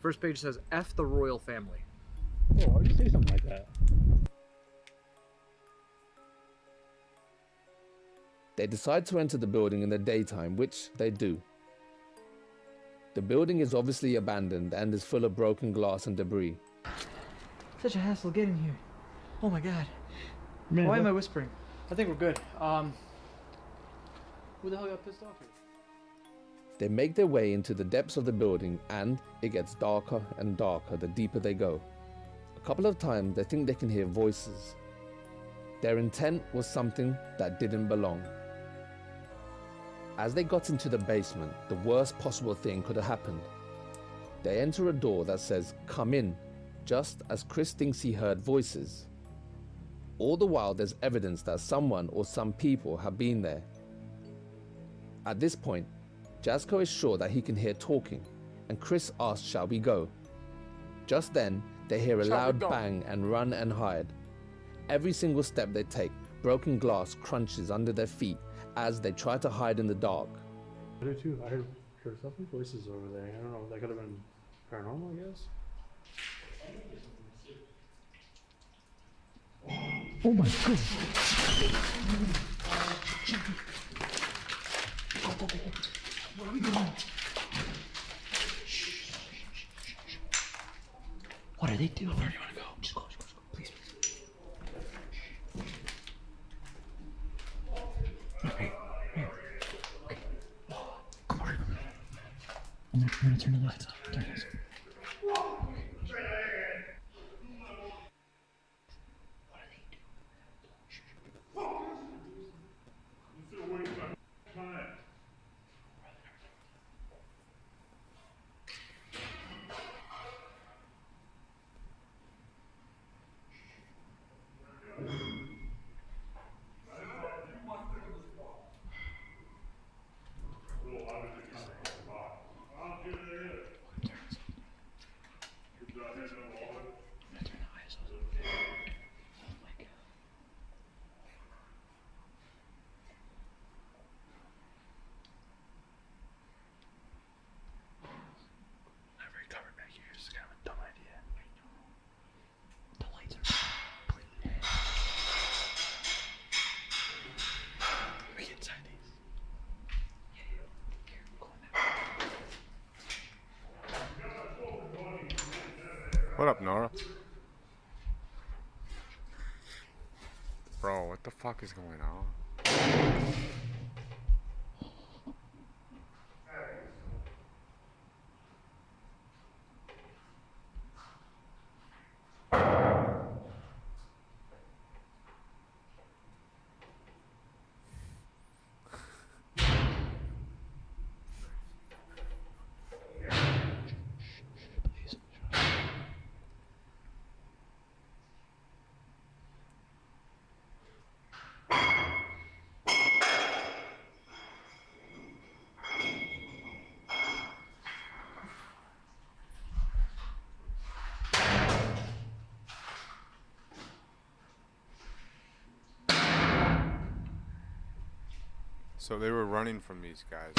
Speaker 4: first page says F the royal family.
Speaker 10: Oh, why would you say something like that?
Speaker 6: They decide to enter the building in the daytime, which they do. The building is obviously abandoned and is full of broken glass and debris.
Speaker 4: Such a hassle getting here. Oh my god.
Speaker 10: Man,
Speaker 4: Why am I whispering? I think we're good. Who the hell got pissed off here?
Speaker 6: They make their way into the depths of the building, and it gets darker and darker the deeper they go. A couple of times they think they can hear voices. Their intent was something that didn't belong. As they got into the basement, the worst possible thing could have happened. They enter a door that says, "Come in," just as Chris thinks he heard voices. All the while there's evidence that someone or some people have been there. At this point, Jazzco is sure that he can hear talking, and Chris asks, "Shall we go?" Just then, they hear a loud bang and run and hide. Every single step they take, broken glass crunches under their feet as they try to hide in the dark.
Speaker 10: I do too. I heard something voices over there. I don't know. That could have been paranormal, I guess.
Speaker 9: Oh my god! Where are we going? What are they doing? Where do you want to go? Just go, please. Okay. Come on. I'm gonna turn the lights off. Turn the lights off.
Speaker 2: What up, Nora? Bro, what the fuck is going on? So they were running from these guys.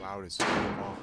Speaker 2: Loud as fuck.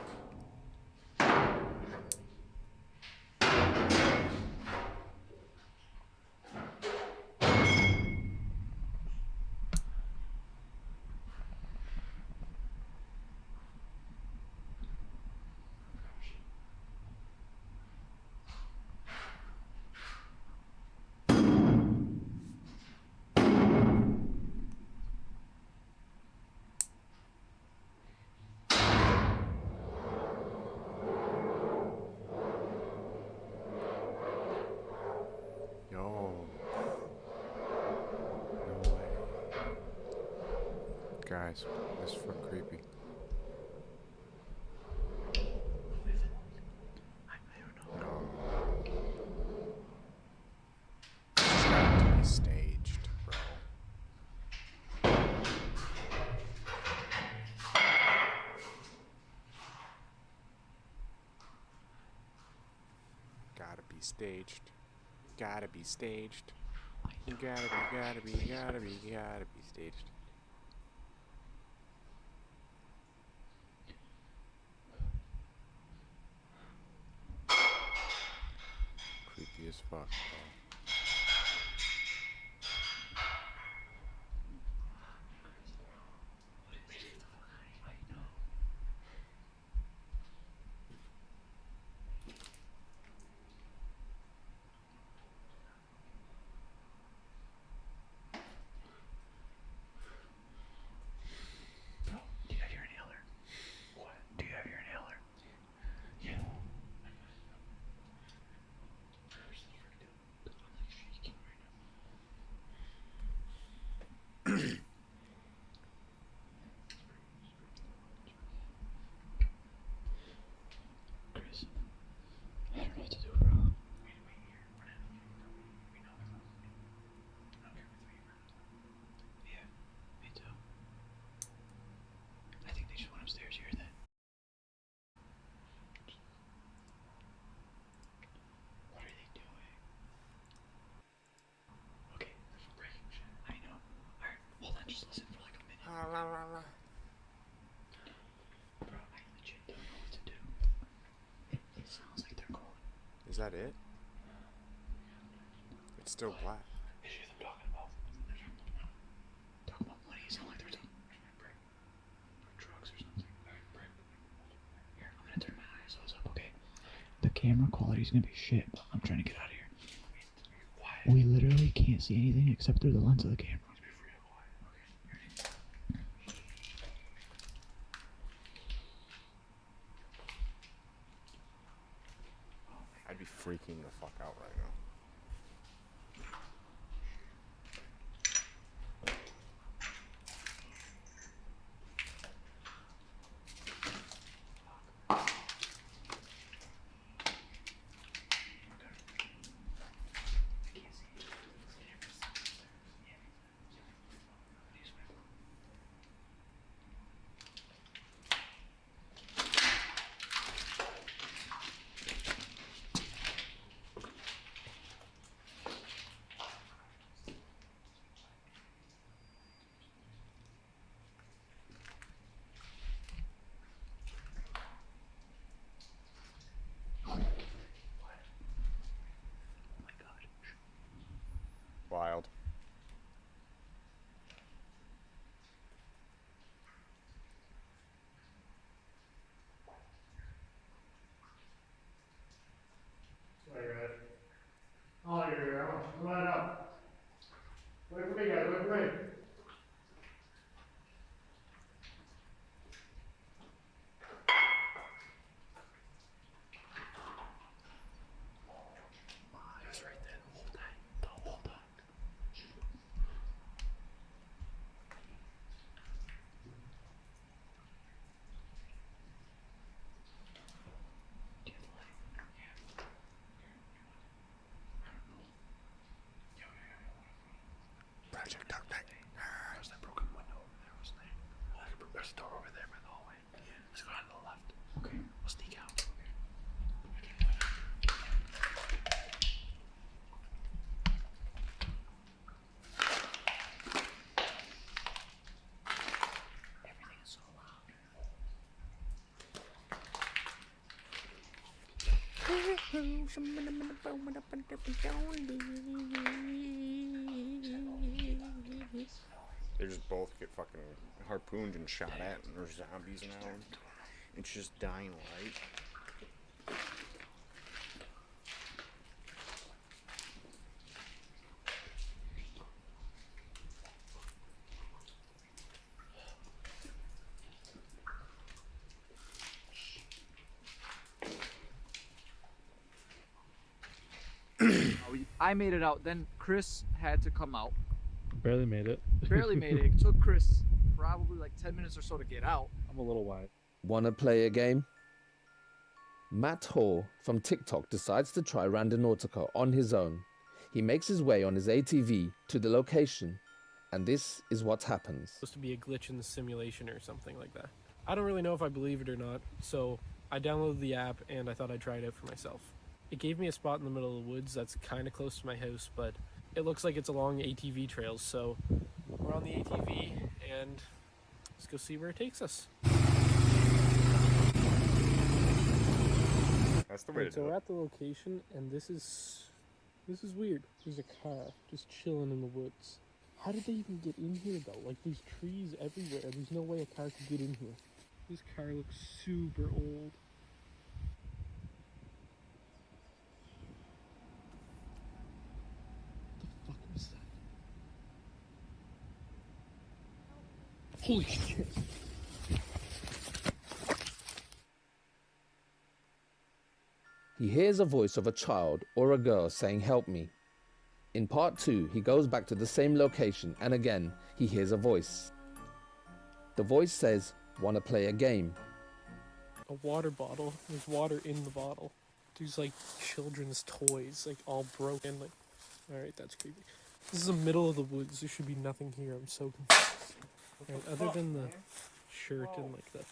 Speaker 2: Yo. No way. Guys, this is fucking creepy. No. It's got to be staged, bro. Gotta be staged. Gotta be staged. Gotta be staged. Creepy as fuck, bro.
Speaker 11: Do you have your inhaler? What? Do you have your inhaler? Yeah. Chris, I don't know what to do, bro. Yeah, me too. I think they just went upstairs here then. What are they doing? Okay, there's breaking shit. I know. Alright, hold on, just listen for like a minute. Bro, I legit don't know what to do. It sounds like they're calling.
Speaker 2: Is that it? It's still black.
Speaker 11: Is you them talking about? Talking about money. It sounds like they're talking break. Or drugs or something. Alright, break. Here, I'm gonna turn my ISOs up, okay? The camera quality is gonna be shit, but I'm trying to get out of here. We literally can't see anything except through the lens of the camera.
Speaker 2: I'd be freaking the fuck out right now.
Speaker 11: We'll sneak out. Everything is so loud.
Speaker 2: They just both get fucking harpooned and shot at, and there's zombies now. It's just dying light.
Speaker 12: I made it out. Then Chris had to come out.
Speaker 10: Barely made it.
Speaker 12: Barely made it. It took Chris probably like 10 minutes or so to get out.
Speaker 10: I'm a little wide.
Speaker 6: Wanna play a game? Matt Hall from TikTok decides to try Randonautica on his own. He makes his way on his ATV to the location, and this is what happens.
Speaker 13: Supposed to be a glitch in the simulation or something like that. I don't really know if I believe it or not, so I downloaded the app and I thought I'd try it out for myself. It gave me a spot in the middle of the woods that's kind of close to my house, but it looks like it's along ATV trails, so we're on the ATV and let's go see where it takes us.
Speaker 2: That's the way to
Speaker 13: So
Speaker 2: do
Speaker 13: we're
Speaker 2: it.
Speaker 13: at the location, and this is weird. There's a car just chilling in the woods. How did they even get in here though? Like there's trees everywhere. There's no way a car could get in here. This car looks super old. What the fuck was that? Holy shit.
Speaker 6: He hears a voice of a child or a girl saying, "Help me." In part 2, he goes back to the same location and again, he hears a voice. The voice says, "Wanna play a game?"
Speaker 13: A water bottle. There's water in the bottle. There's like children's toys, like all broken. Like, alright, that's creepy. This is the middle of the woods. There should be nothing here. I'm so confused. Alright, other than the shirt and like the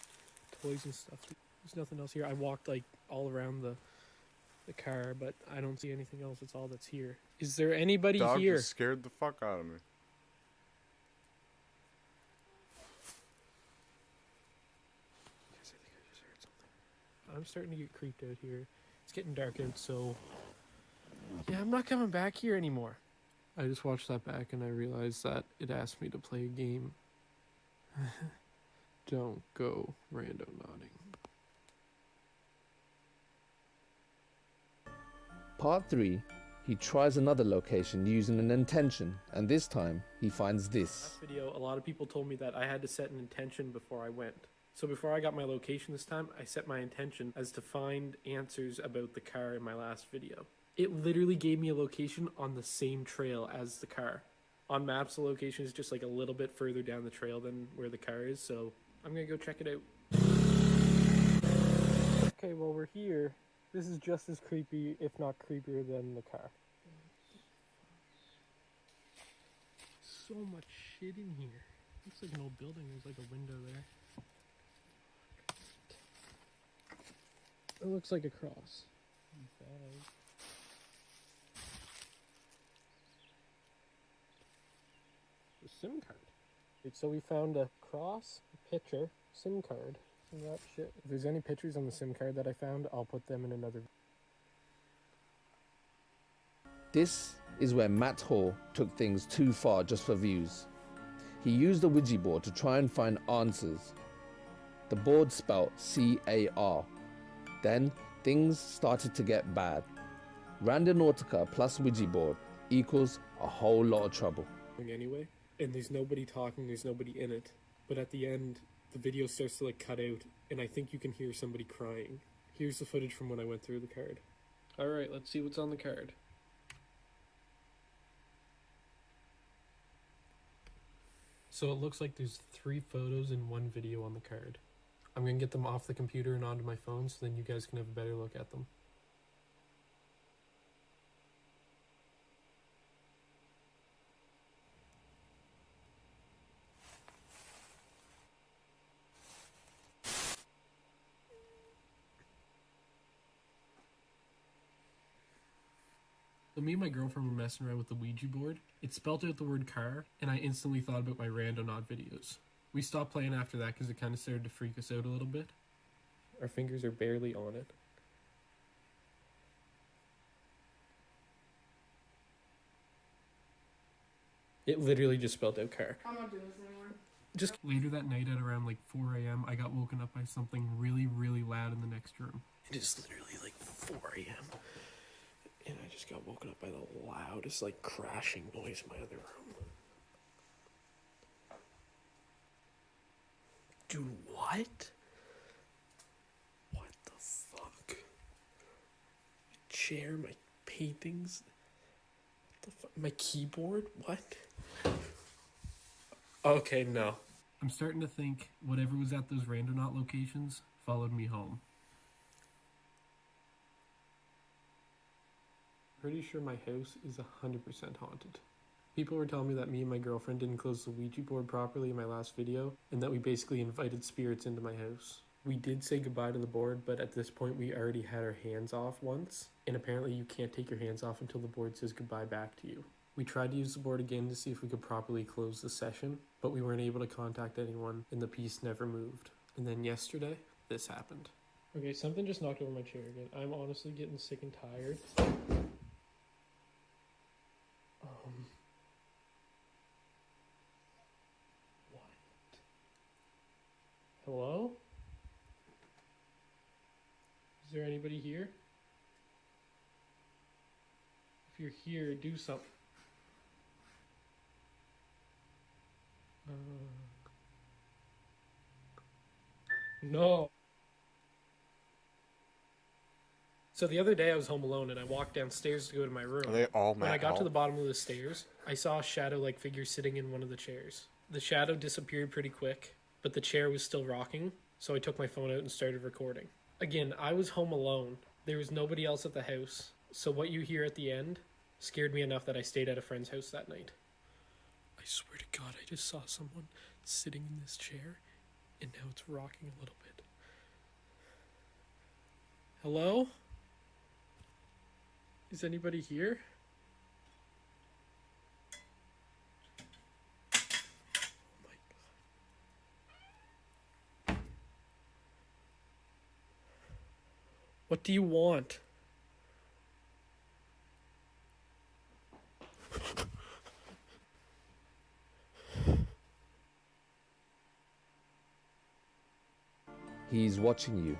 Speaker 13: toys and stuff, there's nothing else here. I walked like all around the car, but I don't see anything else. That's all that's here. Is there anybody
Speaker 2: Dog
Speaker 13: here?
Speaker 2: just scared the fuck out of me.
Speaker 13: I'm starting to get creeped out here. It's getting dark out, so yeah, I'm not coming back here anymore. I just watched that back and I realized that it asked me to play a game. Don't go rando nodding.
Speaker 6: Part 3, he tries another location using an intention, and this time he finds this.
Speaker 13: Last video, a lot of people told me that I had to set an intention before I went. So before I got my location this time, I set my intention as to find answers about the car in my last video. It literally gave me a location on the same trail as the car. On maps, the location is just like a little bit further down the trail than where the car is, so I'm gonna go check it out. Okay, well we're here. This is just as creepy, if not creepier than the car. So much shit in here. Looks like an old building. There's like a window there. It looks like a cross. The SIM card. So we found a cross, a picture, SIM card, and that shit. If there's any pictures on the SIM card that I found, I'll put them in another.
Speaker 6: This is where Matt Hall took things too far just for views. He used a Ouija board to try and find answers. The board spelt C-A-R. Then things started to get bad. Randonautica plus Ouija board equals a whole lot of trouble.
Speaker 13: Anyway, and there's nobody talking, there's nobody in it. But at the end, the video starts to like cut out, and I think you can hear somebody crying. Here's the footage from when I went through the card. Alright, let's see what's on the card. So it looks like there's 3 photos and 1 video on the card. I'm going to get them off the computer and onto my phone so then you guys can have a better look at them. So me and my girlfriend were messing around with the Ouija board. It spelled out the word car, and I instantly thought about my Randonaut videos. We stopped playing after that because it kind of started to freak us out a little bit. Our fingers are barely on it. It literally just spelled out car.
Speaker 14: I'm not doing this anymore.
Speaker 13: Just later that night at around like 4 a.m., I got woken up by something really, really loud in the next room. It is literally like 4 a.m. And I just got woken up by the loudest like crashing noise in my other room. Dude, what? What the fuck? My chair, my paintings, what the fuck? My keyboard? What? Okay, no. I'm starting to think whatever was at those Randonaut locations followed me home. Pretty sure my house is 100% haunted. People were telling me that me and my girlfriend didn't close the Ouija board properly in my last video, and that we basically invited spirits into my house. We did say goodbye to the board, but at this point we already had our hands off once, and apparently you can't take your hands off until the board says goodbye back to you. We tried to use the board again to see if we could properly close the session, but we weren't able to contact anyone, and the piece never moved. And then yesterday, this happened. Okay, something just knocked over my chair again. I'm honestly getting sick and tired. What? Hello? Is there anybody here? If you're here, do something. No. So the other day I was home alone and I walked downstairs to go to my room.
Speaker 2: Are they all
Speaker 13: When I
Speaker 2: Matt
Speaker 13: got to
Speaker 2: Hall?
Speaker 13: the bottom of the stairs, I saw a shadow-like figure sitting in one of the chairs. The shadow disappeared pretty quick, but the chair was still rocking, so I took my phone out and started recording. Again, I was home alone. There was nobody else at the house, so what you hear at the end scared me enough that I stayed at a friend's house that night. I swear to God, I just saw someone sitting in this chair, and now it's rocking a little bit. Hello? Is anybody here? Oh my God. What do you want?
Speaker 6: He's watching you.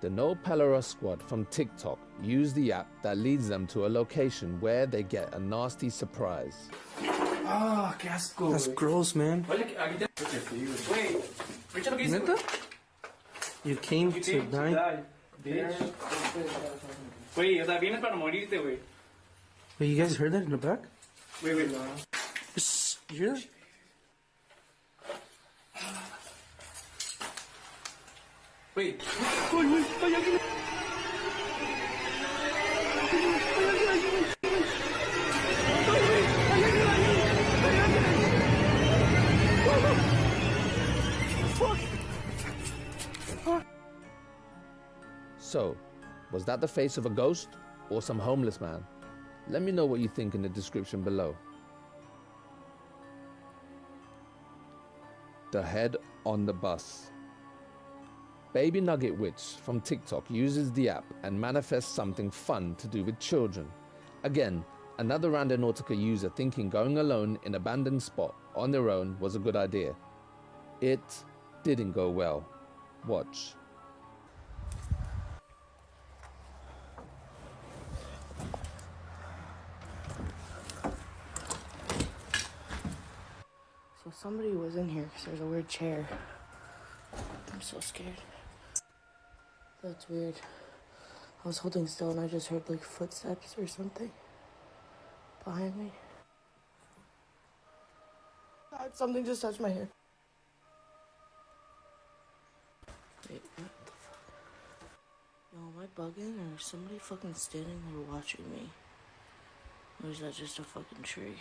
Speaker 6: The No Pelora squad from TikTok use the app that leads them to a location where they get a nasty surprise.
Speaker 12: Ah, qué asco.
Speaker 7: That's gross, man.
Speaker 12: Wait,
Speaker 7: Neta? You came to die?
Speaker 12: bitch. Wait, o sea, vienes para morirte, güey.
Speaker 7: Wait, you guys heard that in the back?
Speaker 12: Wait.
Speaker 7: You hear that?
Speaker 12: Wait.
Speaker 6: So, was that the face of a ghost or some homeless man? Let me know what you think in the description below. The head on the bus. Baby Nugget Witch from TikTok uses the app and manifests something fun to do with children. Again, another Randonautica user thinking going alone in an abandoned spot on their own was a good idea. It didn't go well. Watch.
Speaker 14: So somebody was in here because there's a weird chair. I'm so scared. That's weird. I was holding still and I just heard like footsteps or something behind me. God, something just touched my hair. Wait, what the fuck? Yo, am I bugging or is somebody fucking standing there watching me? Or is that just a fucking tree?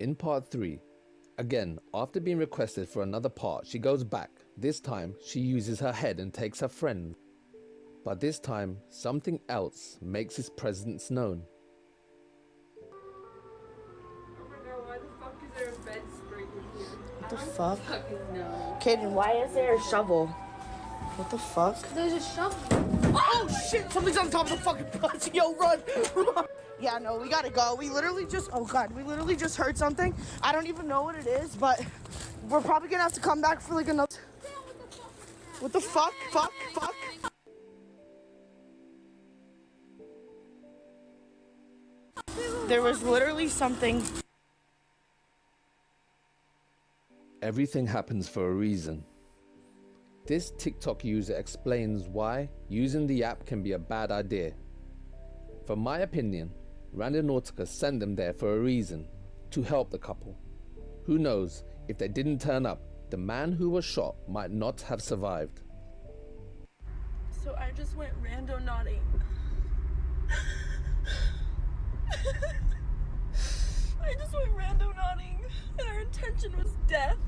Speaker 6: In part 3, again, after being requested for another part, she goes back. This time, she uses her head and takes her friend. But this time, something else makes his presence known.
Speaker 14: What the fuck? Kaden, why is there a shovel? What the fuck?
Speaker 15: There's a shovel.
Speaker 14: Oh shit! Something's on top of the fucking bus. Yo, run! Run! Yeah, no, we gotta go. We literally just, oh god, we literally just heard something. I don't even know what it is, but we're probably gonna have to come back for like another. What the fuck? Fuck! Fuck! There was literally something.
Speaker 6: Everything happens for a reason. This TikTok user explains why using the app can be a bad idea. From my opinion, Randonautica sent them there for a reason, to help the couple. Who knows, if they didn't turn up, the man who was shot might not have survived.
Speaker 14: So I just went randonauting. I just went randonauting, and our intention was death.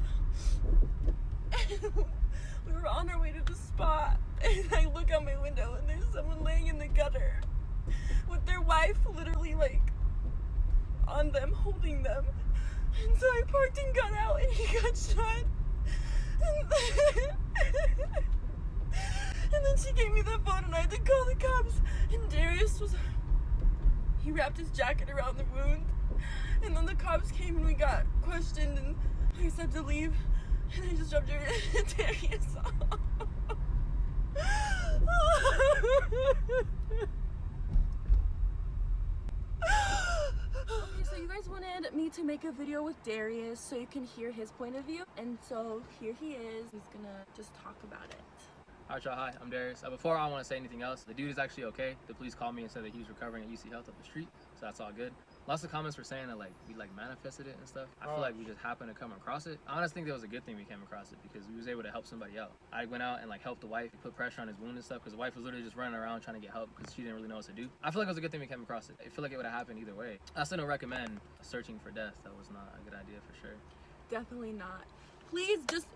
Speaker 14: We were on our way to the spot, and I look out my window, and there's someone laying in the gutter with their wife literally like on them, holding them. And so I parked and got out, and he got shot. And then she gave me the phone, and I had to call the cops. And Darius was, he wrapped his jacket around the wound. And then the cops came, and we got questioned, and I just had to leave. And I just dropped Darius off.
Speaker 15: Okay, so you guys wanted me to make a video with Darius so you can hear his point of view, and so here he is. He's gonna just talk about it.
Speaker 16: Alright y'all, hi, I'm Darius. Before I want to say anything else, the dude is actually okay. The police called me and said that he was recovering at UC Health up the street, so that's all good. Lots of comments were saying that like we like manifested it and stuff. I feel like we just happened to come across it. I honestly think that was a good thing we came across it because we was able to help somebody out. I went out and like helped the wife, put pressure on his wound and stuff because the wife was literally just running around trying to get help because she didn't really know what to do. I feel like it was a good thing we came across it. I feel like it would have happened either way. I still don't recommend searching for death. That was not a good idea for sure.
Speaker 15: Definitely not. Please just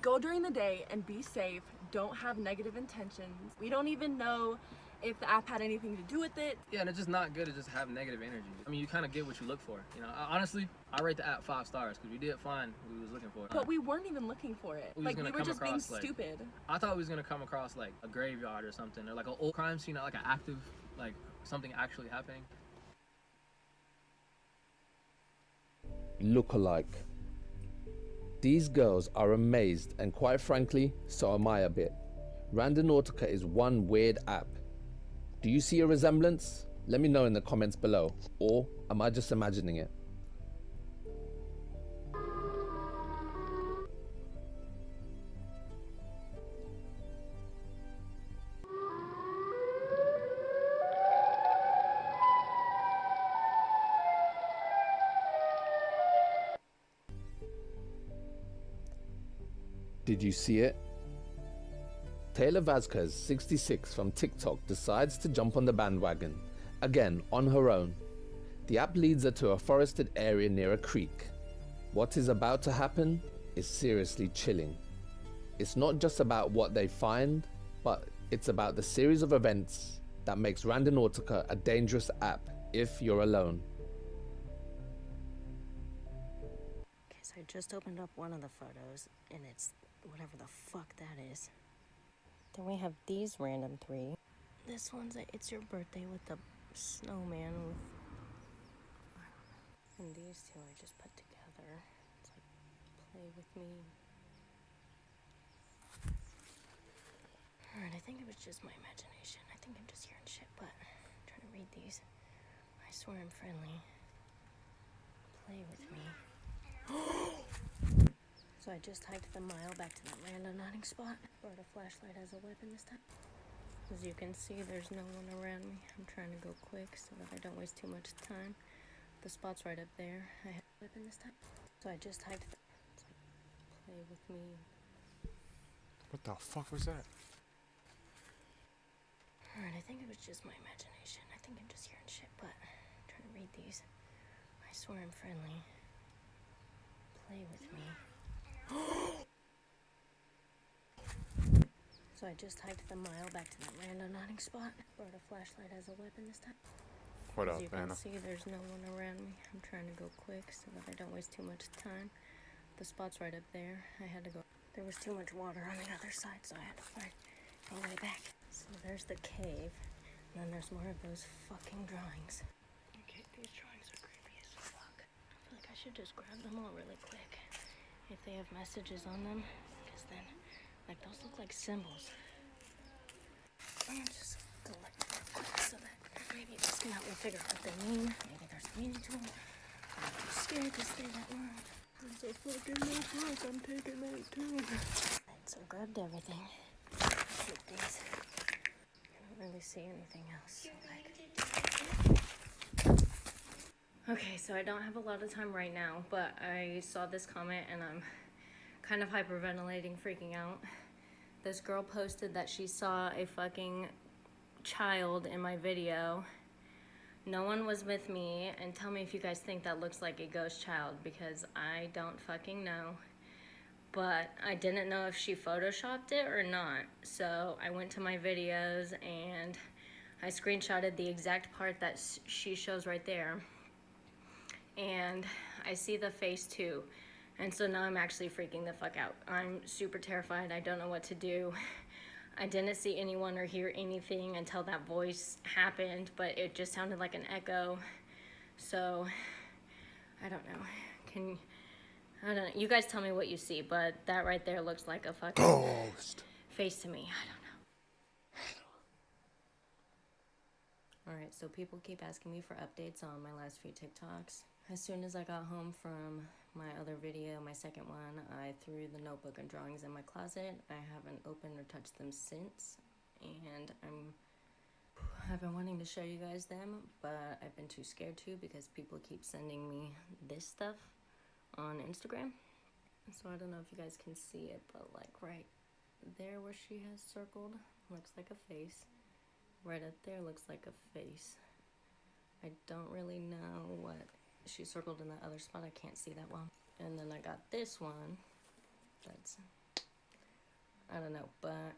Speaker 15: go during the day and be safe. Don't have negative intentions. We don't even know if the app had anything to do with it.
Speaker 16: Yeah, and it's just not good to just have negative energy. I mean, you kind of get what you look for. You know, honestly, I rate the app 5 stars because we did find what we was looking for.
Speaker 15: But we weren't even looking for it. Like, we were just being stupid.
Speaker 16: I thought we was gonna come across like a graveyard or something, or like an old crime scene, like an active, like something actually happening.
Speaker 6: Look-alike. These girls are amazed, and quite frankly, so am I a bit. Randonautica is one weird app. Do you see a resemblance? Let me know in the comments below. Or am I just imagining it? Did you see it? Taylor Vasquez, 66, from TikTok decides to jump on the bandwagon, again on her own. The app leads her to a forested area near a creek. What is about to happen is seriously chilling. It's not just about what they find, but it's about the series of events that makes Randonautica a dangerous app if you're alone.
Speaker 17: Okay, so I just opened up one of the photos, and it's whatever the fuck that is. Then we have these random 3. This one's a It's Your Birthday with the snowman with... And these 2 I just put together. It's like, play with me. Alright, I think it was just my imagination. I think I'm just hearing shit, but I'm trying to read these. I swear I'm friendly. Play with me. So I just hiked the mile back to that randonauting spot. Brought a flashlight as a weapon this time. As you can see, there's no one around me. I'm trying to go quick so that I don't waste too much time. The spot's right up there. I have a weapon this time. So I just hiked the... Play with me.
Speaker 2: What the fuck was that?
Speaker 17: Alright, I think it was just my imagination. I think I'm just hearing shit, but I'm trying to read these. I swear I'm friendly. Play with me. So So I just hiked the mile back to that random hunting spot. Brought a flashlight as a weapon this time.
Speaker 2: What
Speaker 17: As
Speaker 2: up,
Speaker 17: you can
Speaker 2: Anna?
Speaker 17: see, there's no one around me. I'm trying to go quick so that I don't waste too much time. The spot's right up there. I had to go. There was too much water on the other side, so I had to find a way back. So there's the cave, and then there's more of those fucking drawings. Okay, these drawings are creepy as fuck. I feel like I should just grab them all really quick. If they have messages on them, because then, like, those look like symbols. I'm gonna just collect them real quick so that maybe this can help me figure out what they mean. Maybe there's meaning to them. I'm too scared to stay that long. There's a fucking notebook. I'm taking that too. Alright, so I grabbed everything. Keep these. I don't really see anything else. So, like... Okay, so I don't have a lot of time right now, but I saw this comment and I'm kind of hyperventilating, freaking out. This girl posted that she saw a fucking child in my video. No one was with me, and tell me if you guys think that looks like a ghost child, because I don't fucking know. But I didn't know if she photoshopped it or not. So I went to my videos and I screenshotted the exact part that she shows right there. And I see the face too. And so now I'm actually freaking the fuck out. I'm super terrified. I don't know what to do. I didn't see anyone or hear anything until that voice happened, but it just sounded like an echo. So, I don't know. I don't know. You guys tell me what you see, but that right there looks like a fucking
Speaker 2: ghost
Speaker 17: face to me. I don't know. Alright, so people keep asking me for updates on my last few TikToks. As soon as I got home from my other video, my second one, I threw the notebook and drawings in my closet. I haven't opened or touched them since, and I've been wanting to show you guys them, but I've been too scared to because people keep sending me this stuff on Instagram. So I don't know if you guys can see it, but like right there where she has circled looks like a face. Right up there looks like a face. I don't really know what she circled in that other spot. I can't see that well. And then I got this one that's, I don't know, but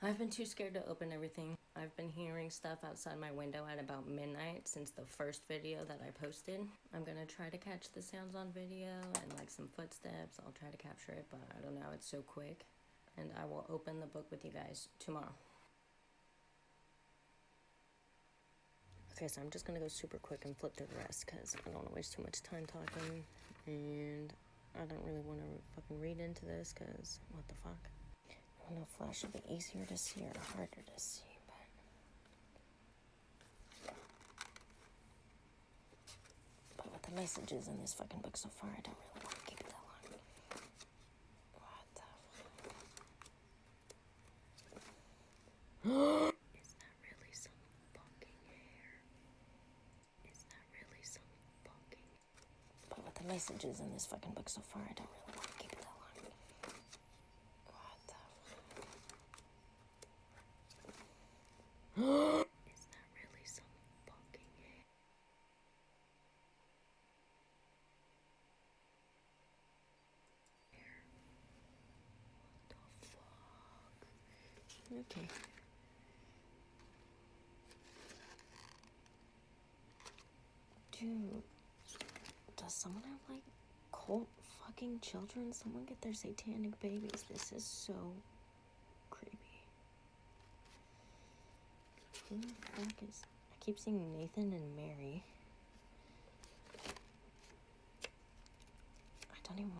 Speaker 17: I've been too scared to open everything. I've been hearing stuff outside my window at about midnight since the first video that I posted. I'm gonna try to catch the sounds on video and like some footsteps. I'll try to capture it, but I don't know, it's so quick. And I will open the book with you guys tomorrow. Okay, so I'm just gonna go super quick and flip through the rest because I don't want to waste too much time talking, and I don't really want to fucking read into this because what the fuck. I don't know if flash would be easier to see or harder to see, but with the messages in this fucking book so far, I don't really want to keep it that long. What the fuck? Messages in this fucking book so far, I don't really want to keep it that long. What the fuck? Is that really some fucking hair? What the fuck? Okay. Dude. Does someone have, like, cult fucking children? Someone get their satanic babies. This is so creepy. Who the fuck is... I keep seeing Nathan and Mary. I don't even...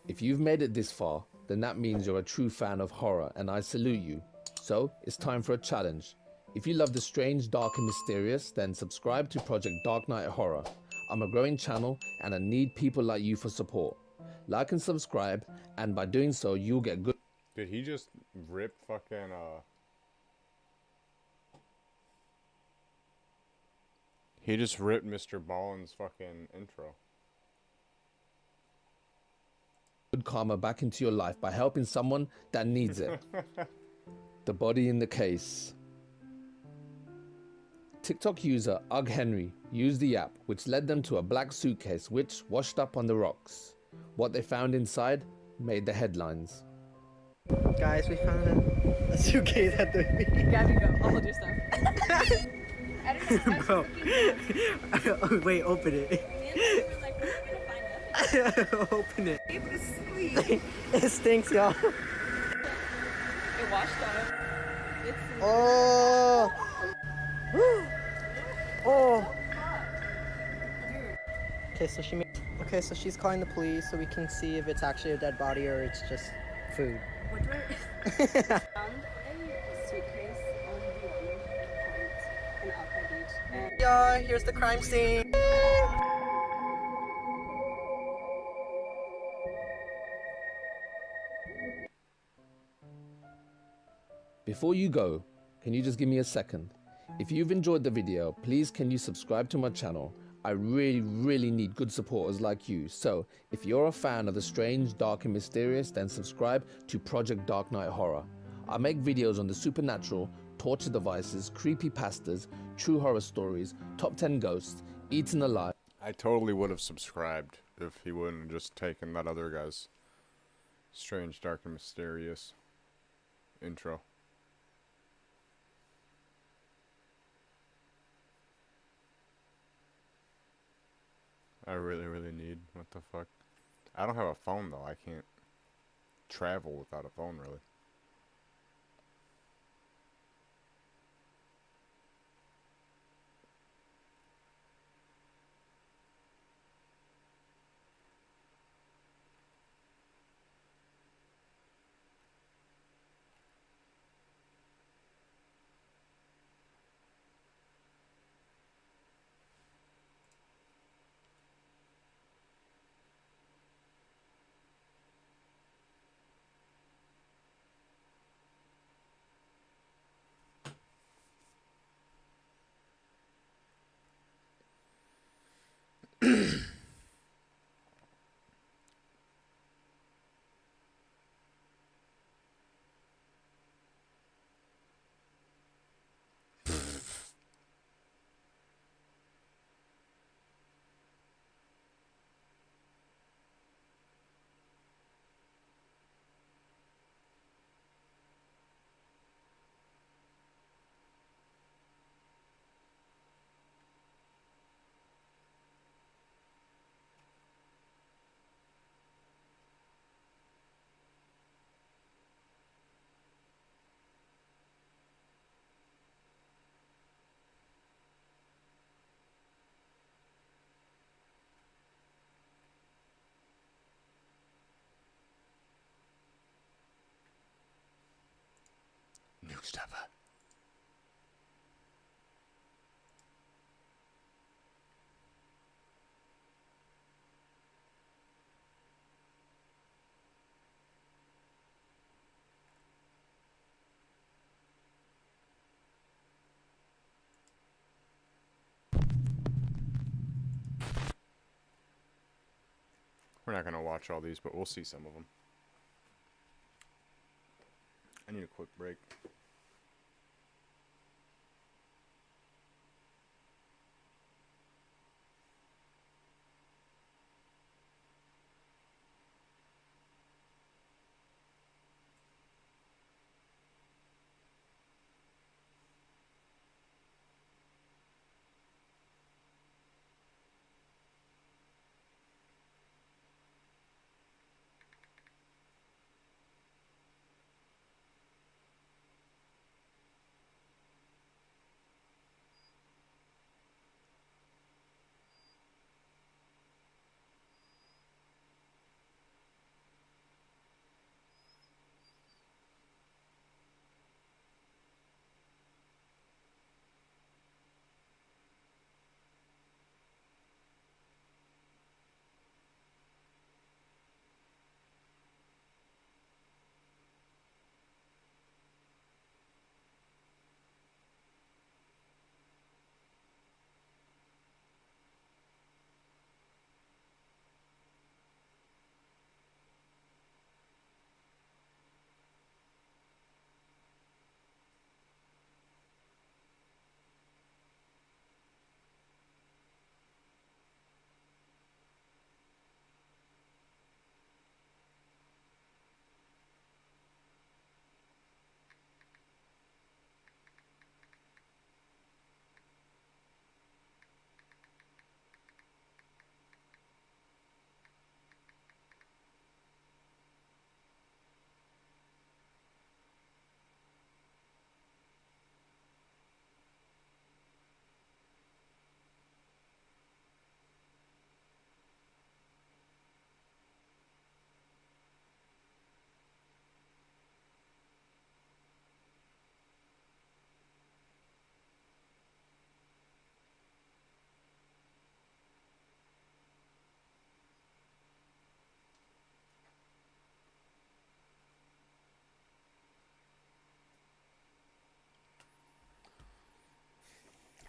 Speaker 6: If you've made it this far, then that means you're a true fan of horror, and I salute you. So, it's time for a challenge. If you love the strange, dark and mysterious, then subscribe to Project Dark Knight Horror. I'm a growing channel and I need people like you for support. Like and subscribe, and by doing so, you'll get good...
Speaker 2: Did he just rip fucking, He just ripped Mr. Ballin's fucking intro.
Speaker 6: Good karma back into your life by helping someone that needs it. The body in the case. TikTok user Ugg Henry used the app, which led them to a black suitcase which washed up on the rocks. What they found inside made the headlines.
Speaker 8: Guys, we found a suitcase at the beach.
Speaker 15: Gabby, go. I'll hold your stuff.
Speaker 8: Bro. Wait, open it. Open it. It stinks, y'all.
Speaker 15: It washed up.
Speaker 8: Oh. Oh. Okay, so she's calling the police so we can see if it's actually a dead body or it's just food.
Speaker 15: What do I... found a suitcase on the point in Alpine Beach. And...
Speaker 8: Yeah, here's the crime scene.
Speaker 6: Before you go, can you just give me a second? If you've enjoyed the video, please can you subscribe to my channel? I really need good supporters like you. So if you're a fan of the strange, dark and mysterious, then subscribe to Project Dark Knight Horror. I make videos on the supernatural, torture devices, creepypastas, true horror stories, top 10 ghosts, eaten alive.
Speaker 2: I totally would have subscribed if he wouldn't have just taken that other guy's strange, dark and mysterious intro. I really need. What the fuck? I don't have a phone though. I can't travel without a phone really. New stuff. We're not gonna watch all these, but we'll see some of them. I need a quick break.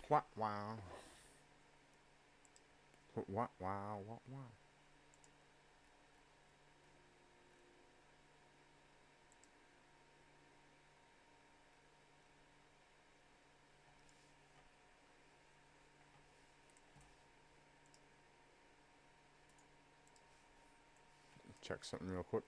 Speaker 2: What wow. What wow, what wow. Check something real quick.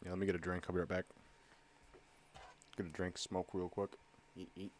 Speaker 2: Yeah, let me get a drink. I'll be right back. Get a drink, smoke real quick. Eat.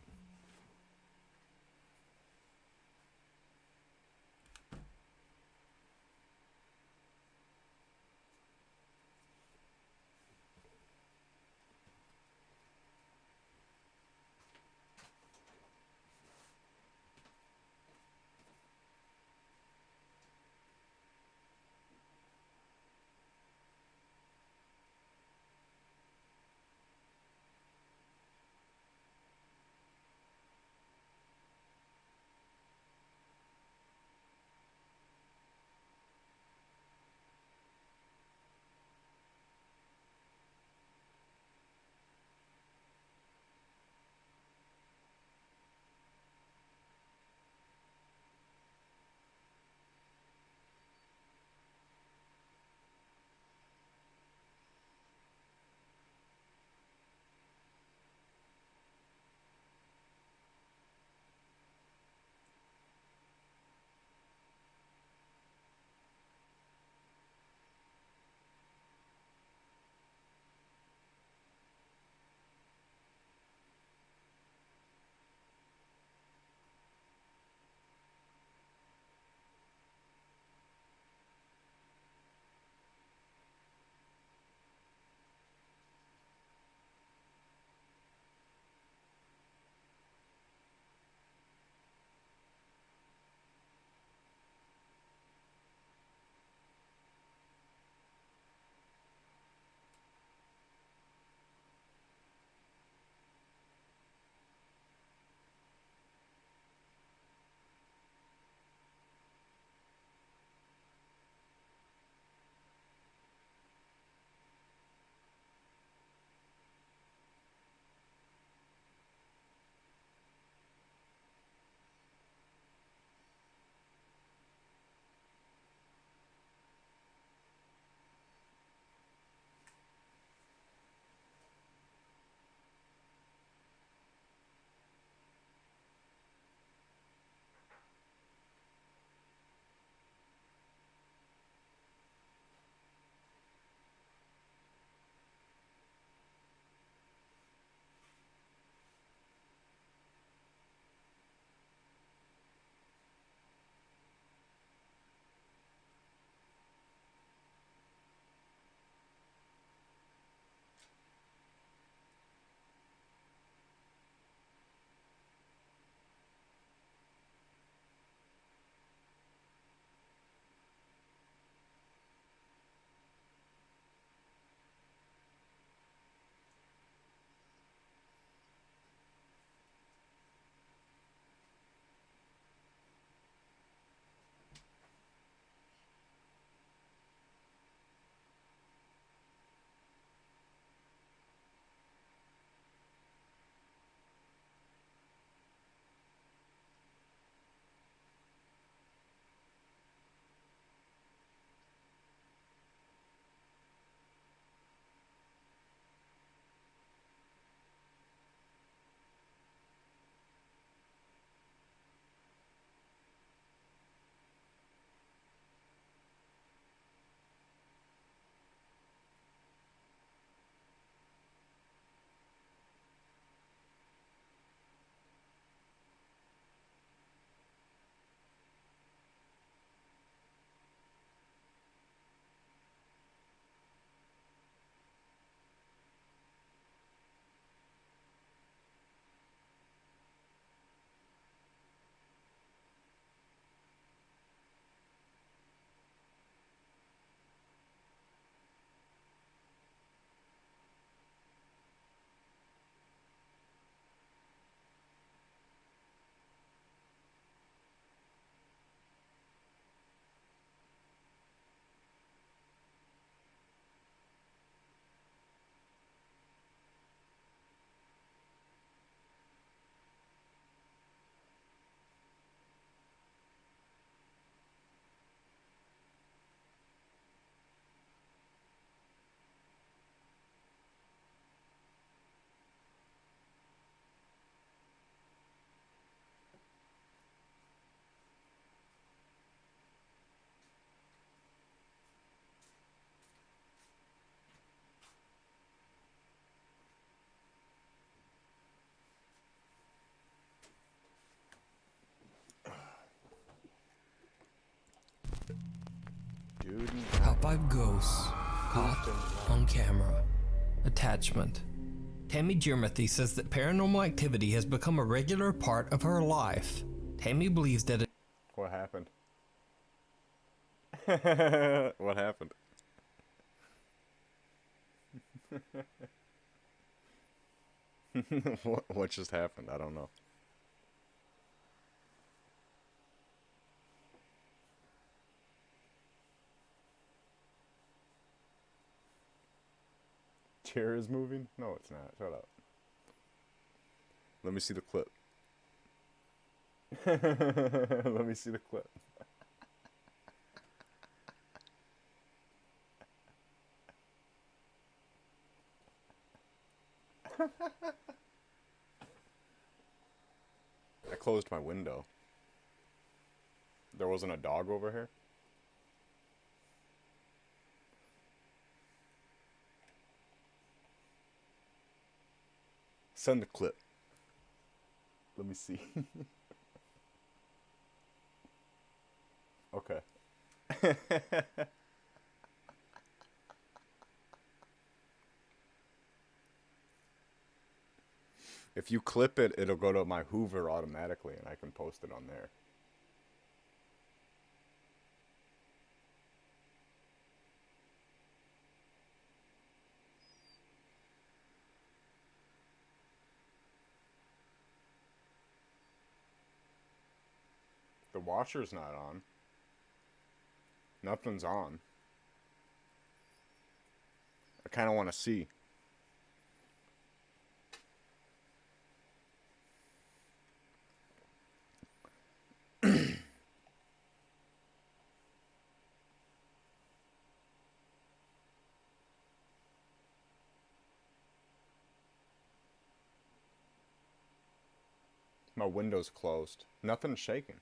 Speaker 2: dude.
Speaker 18: Top 5 ghosts caught on camera. Attachment. Tammy Jermathy says that paranormal activity has become a regular part of her life. Tammy believes that it...
Speaker 2: What happened? What happened? What just happened? I don't know. Chair is moving? No, it's not. Shut up. Let me see the clip. Let me see the clip. I closed my window. There wasn't a dog over here? Send the clip. Let me see. Okay. If you clip it, it'll go to my Hoover automatically and I can post it on there. The washer's not on. Nothing's on. I kind of want to see. My window's closed. Nothing's shaking.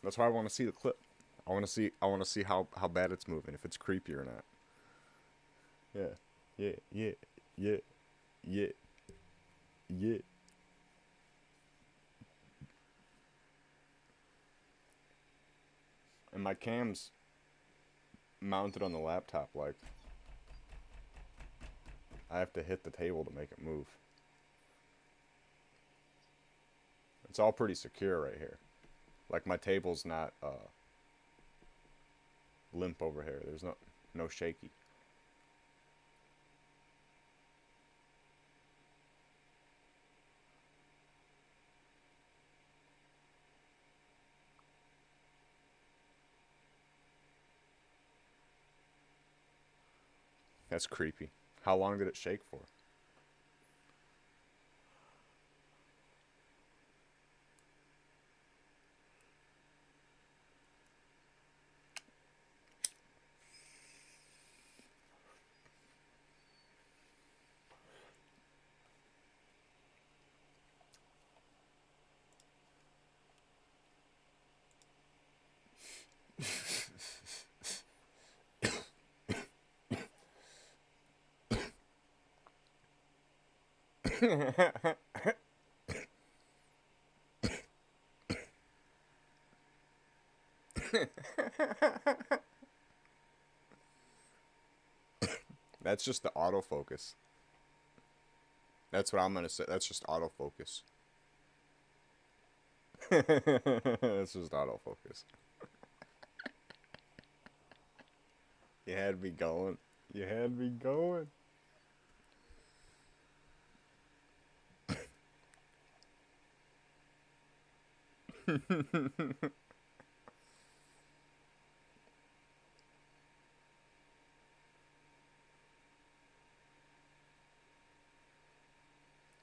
Speaker 2: That's why I want to see the clip. I want to see how bad it's moving, if it's creepy or not. Yeah. And my cam's mounted on the laptop, like I have to hit the table to make it move. It's all pretty secure right here. Like my table's not limp over here. There's no shaky. That's creepy. How long did it shake for? That's just the autofocus. That's what I'm gonna say. That's just autofocus. That's just autofocus. You had me going. You had me going.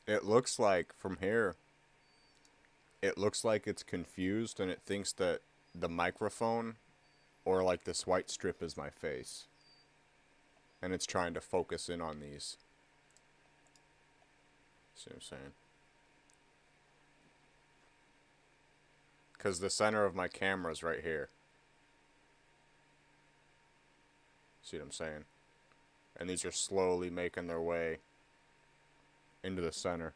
Speaker 2: It looks like, from here, it looks like it's confused and it thinks that the microphone or like this white strip is my face. And it's trying to focus in on these. See what I'm saying? Because the center of my camera is right here. See what I'm saying? And these are slowly making their way into the center.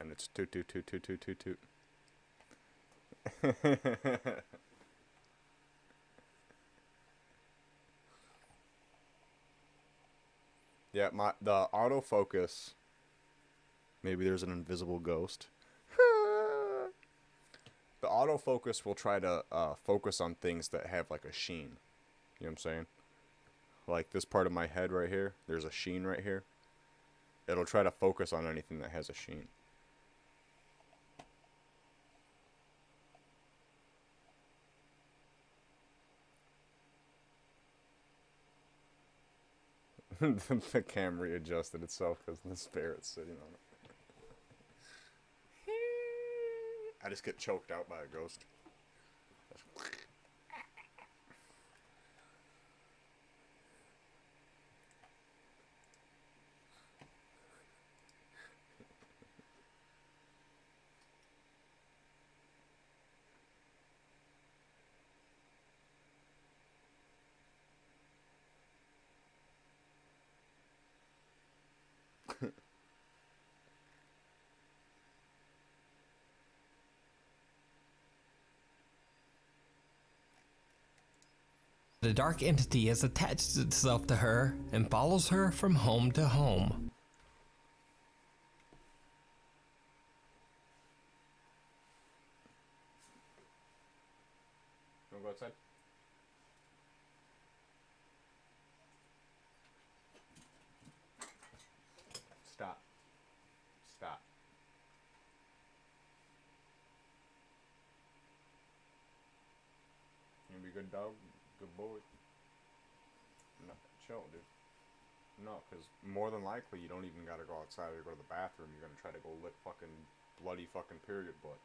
Speaker 2: And it's toot toot toot toot toot toot toot. Yeah, the autofocus. Maybe there's an invisible ghost. The autofocus will try to focus on things that have like a sheen. You know what I'm saying? Like this part of my head right here, there's a sheen right here. It'll try to focus on anything that has a sheen. The camera readjusted itself because the spirit's sitting on it. I just get choked out by a ghost.
Speaker 18: The dark entity has attached itself to her and follows her from home to home.
Speaker 2: You wanna go outside? Stop. Stop. You gonna be a good dog? Good boy? No, chill, dude. No, because more than likely you don't even gotta go outside or go to the bathroom. You're gonna try to go lick fucking bloody fucking period blood.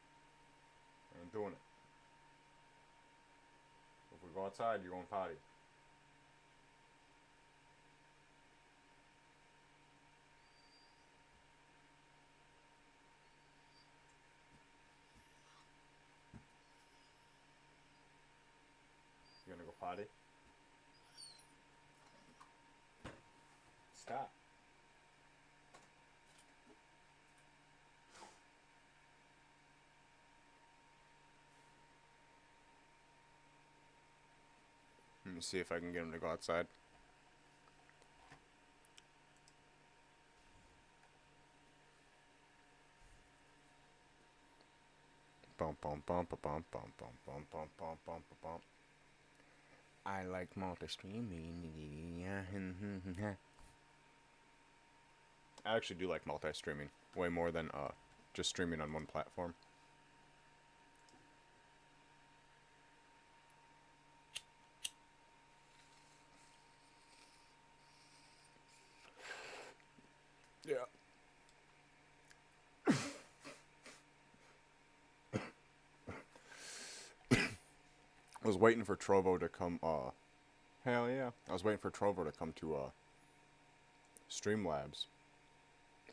Speaker 2: I ain't doing it. If we go outside, you're going potty. You gonna go potty? Stop. Let me see if I can get him to go outside. Bum bum bum bum bum bum bum bum bum bum bum bum. I like multi-streaming. I actually do like multi-streaming way more than just streaming on one platform. Yeah. I was waiting for Trovo to come, hell yeah. I was waiting for Trovo to come to, Streamlabs.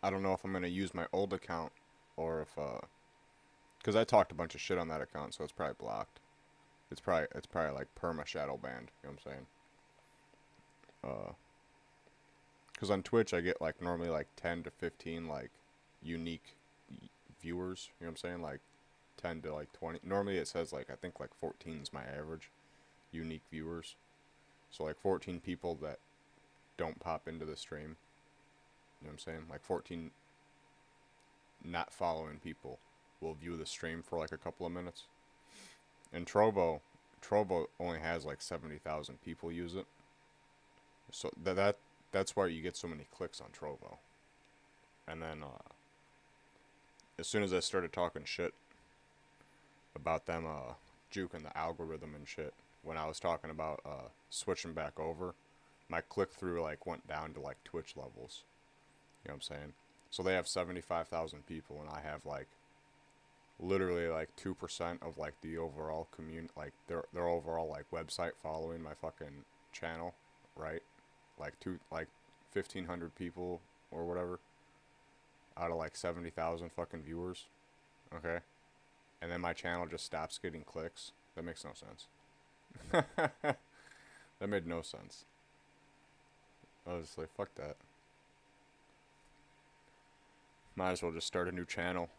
Speaker 2: I don't know if I'm gonna use my old account, or if, because I talked a bunch of shit on that account, so it's probably blocked. It's probably like perma shadow banned, you know what I'm saying? Because on Twitch I get, like, normally, like, 10 to 15, like, unique viewers, you know what I'm saying? Like, 10 to like 20. Normally it says like, I think like 14 is my average unique viewers. So like 14 people that don't pop into the stream. You know what I'm saying? Like 14 not following people will view the stream for like a couple of minutes. And Trovo only has like 70,000 people use it. So that's why you get so many clicks on Trovo. And then as soon as I started talking shit about them juking the algorithm and shit, when I was talking about switching back over, my click-through like went down to like Twitch levels. You know what I'm saying? So they have 75,000 people and I have like literally like 2% of like the overall community, like their overall like website following my fucking channel, right? Like 1,500 people or whatever out of like 70,000 fucking viewers. Okay? And then my channel just stops getting clicks. That makes no sense. That made no sense. I was just like, fuck that. Might as well just start a new channel.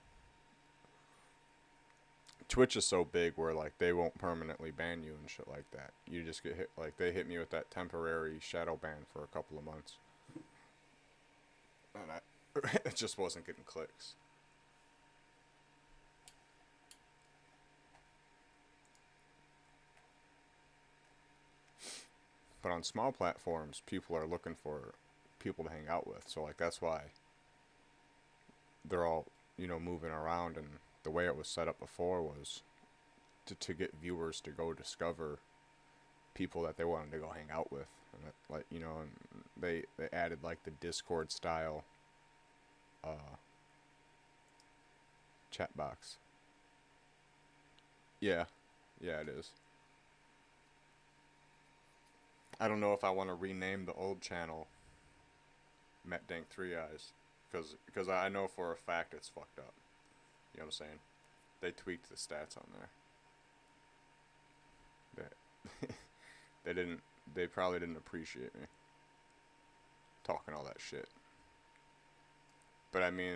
Speaker 2: Twitch is so big where like they won't permanently ban you and shit like that. You just get hit, like they hit me with that temporary shadow ban for a couple of months. and it just wasn't getting clicks. But on small platforms, people are looking for people to hang out with. So like that's why they're all, you know, moving around. And the way it was set up before was to get viewers to go discover people that they wanted to go hang out with. And that, like, you know, and they added like the Discord style chat box. Yeah, it is. I don't know if I want to rename the old channel Matt Dank 3 Eyes, because I know for a fact it's fucked up. You know what I'm saying? They tweaked the stats on there. They probably didn't appreciate me talking all that shit. But I mean,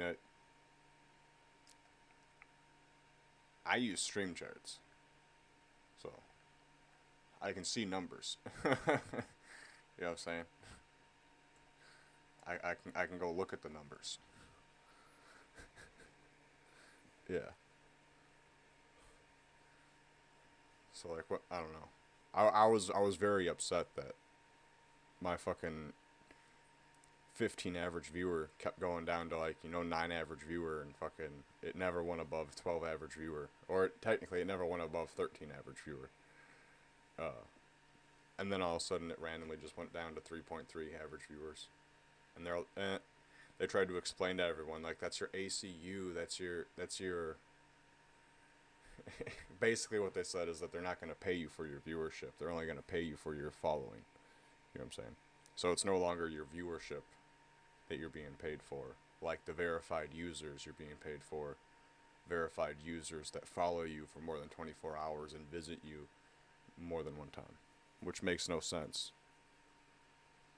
Speaker 2: I use stream charts, so I can see numbers. You know what I'm saying? I can go look at the numbers. Yeah. So like what, I don't know. I was very upset that my fucking 15 average viewer kept going down to like, you know, 9 average viewer, and fucking it never went above 12 average viewer, or technically it never went above 13 average viewer. And then all of a sudden it randomly just went down to 3.3 average viewers, and they tried to explain to everyone like that's your ACU, that's your basically what they said is that they're not going to pay you for your viewership, they're only going to pay you for your following. You know what I'm saying? So it's no longer your viewership that you're being paid for, like the verified users you're being paid for, verified users that follow you for more than 24 hours and visit you more than one time, which makes no sense.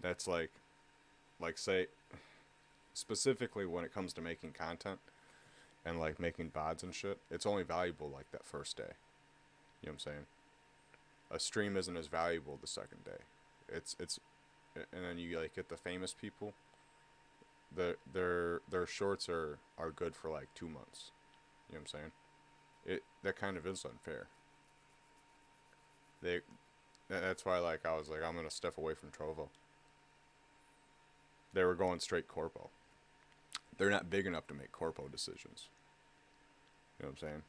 Speaker 2: That's like say, specifically when it comes to making content and like making VODs and shit, it's only valuable like that first day. You know what I'm saying? A stream isn't as valuable the second day. It's and then you like get the famous people. Their shorts are good for like 2 months. You know what I'm saying? That kind of is unfair. That's why like I was like, I'm gonna step away from Trovo. They were going straight corpo. They're not big enough to make corpo decisions. You know what I'm saying?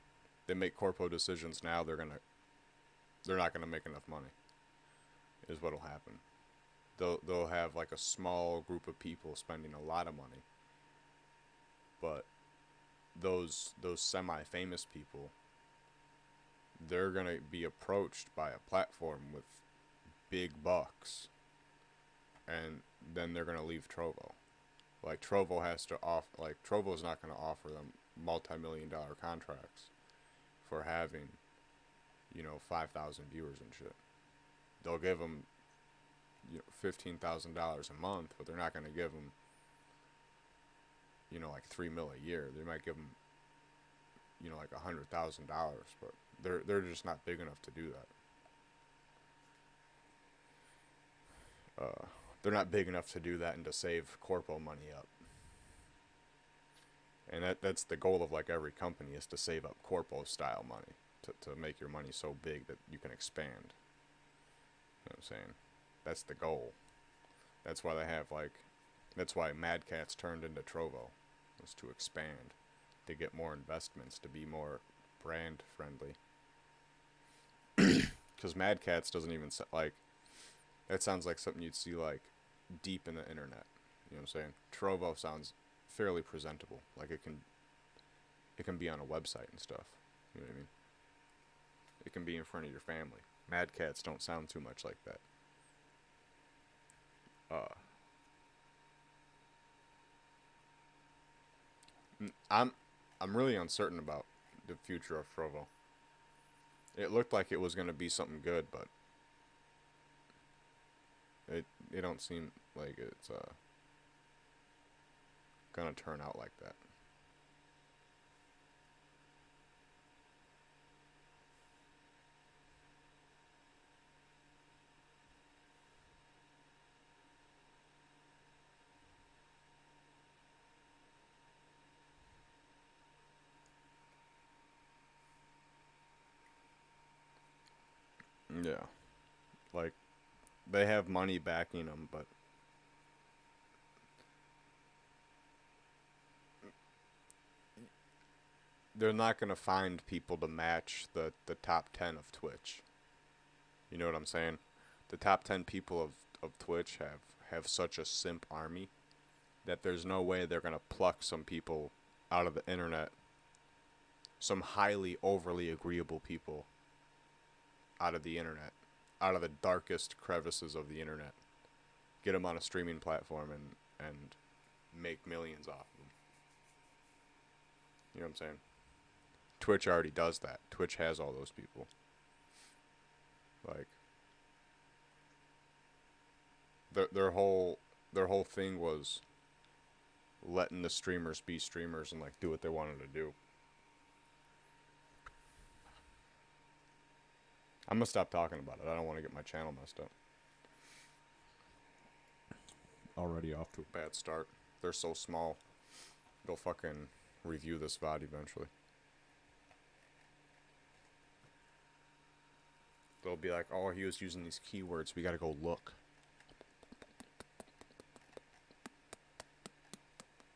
Speaker 2: They make corpo decisions now, they're not gonna make enough money, is what'll happen. They'll have like a small group of people spending a lot of money, but those semi-famous people, they're gonna be approached by a platform with big bucks, and then they're gonna leave Trovo. Like Trovo has to Trovo's not gonna offer them multi-million-dollar contracts for having, you know, 5,000 viewers and shit. They'll give them, you know, $15,000 a month, but they're not gonna give them, you know, like $3 million a year. They might give them, you know, like $100,000, but they're just not big enough to do that. They're not big enough to do that and to save corpo money up. And that's the goal of like every company, is to save up corpo style money to make your money so big that you can expand. You know what I'm saying? That's the goal. That's why they have like, that's why Mad Catz turned into Trovo, was to expand, to get more investments, to be more brand friendly. Because Mad Catz doesn't even like, that sounds like something you'd see like deep in the internet. You know what I'm saying? Trovo sounds fairly presentable. Like it can be on a website and stuff. You know what I mean? It can be in front of your family. Mad Catz don't sound too much like that. I'm really uncertain about the future of Trovo. It looked like it was gonna be something good, but it don't seem like it's gonna turn out like that. Yeah. Like, they have money backing them, but they're not going to find people to match the top 10 of Twitch. You know what I'm saying? The top 10 people of Twitch have such a simp army that there's no way they're going to pluck some people out of the internet, some highly overly agreeable people out of the internet, out of the darkest crevices of the internet, get them on a streaming platform and make millions off of them. You know what I'm saying? Twitch already does that. Twitch has all those people. Like, their whole thing was letting the streamers be streamers and like do what they wanted to do. I'm gonna stop talking about it. I don't want to get my channel messed up. Already off to a bad start. They're so small. They'll fucking review this VOD eventually. They'll be like, oh, he was using these keywords. We gotta go look.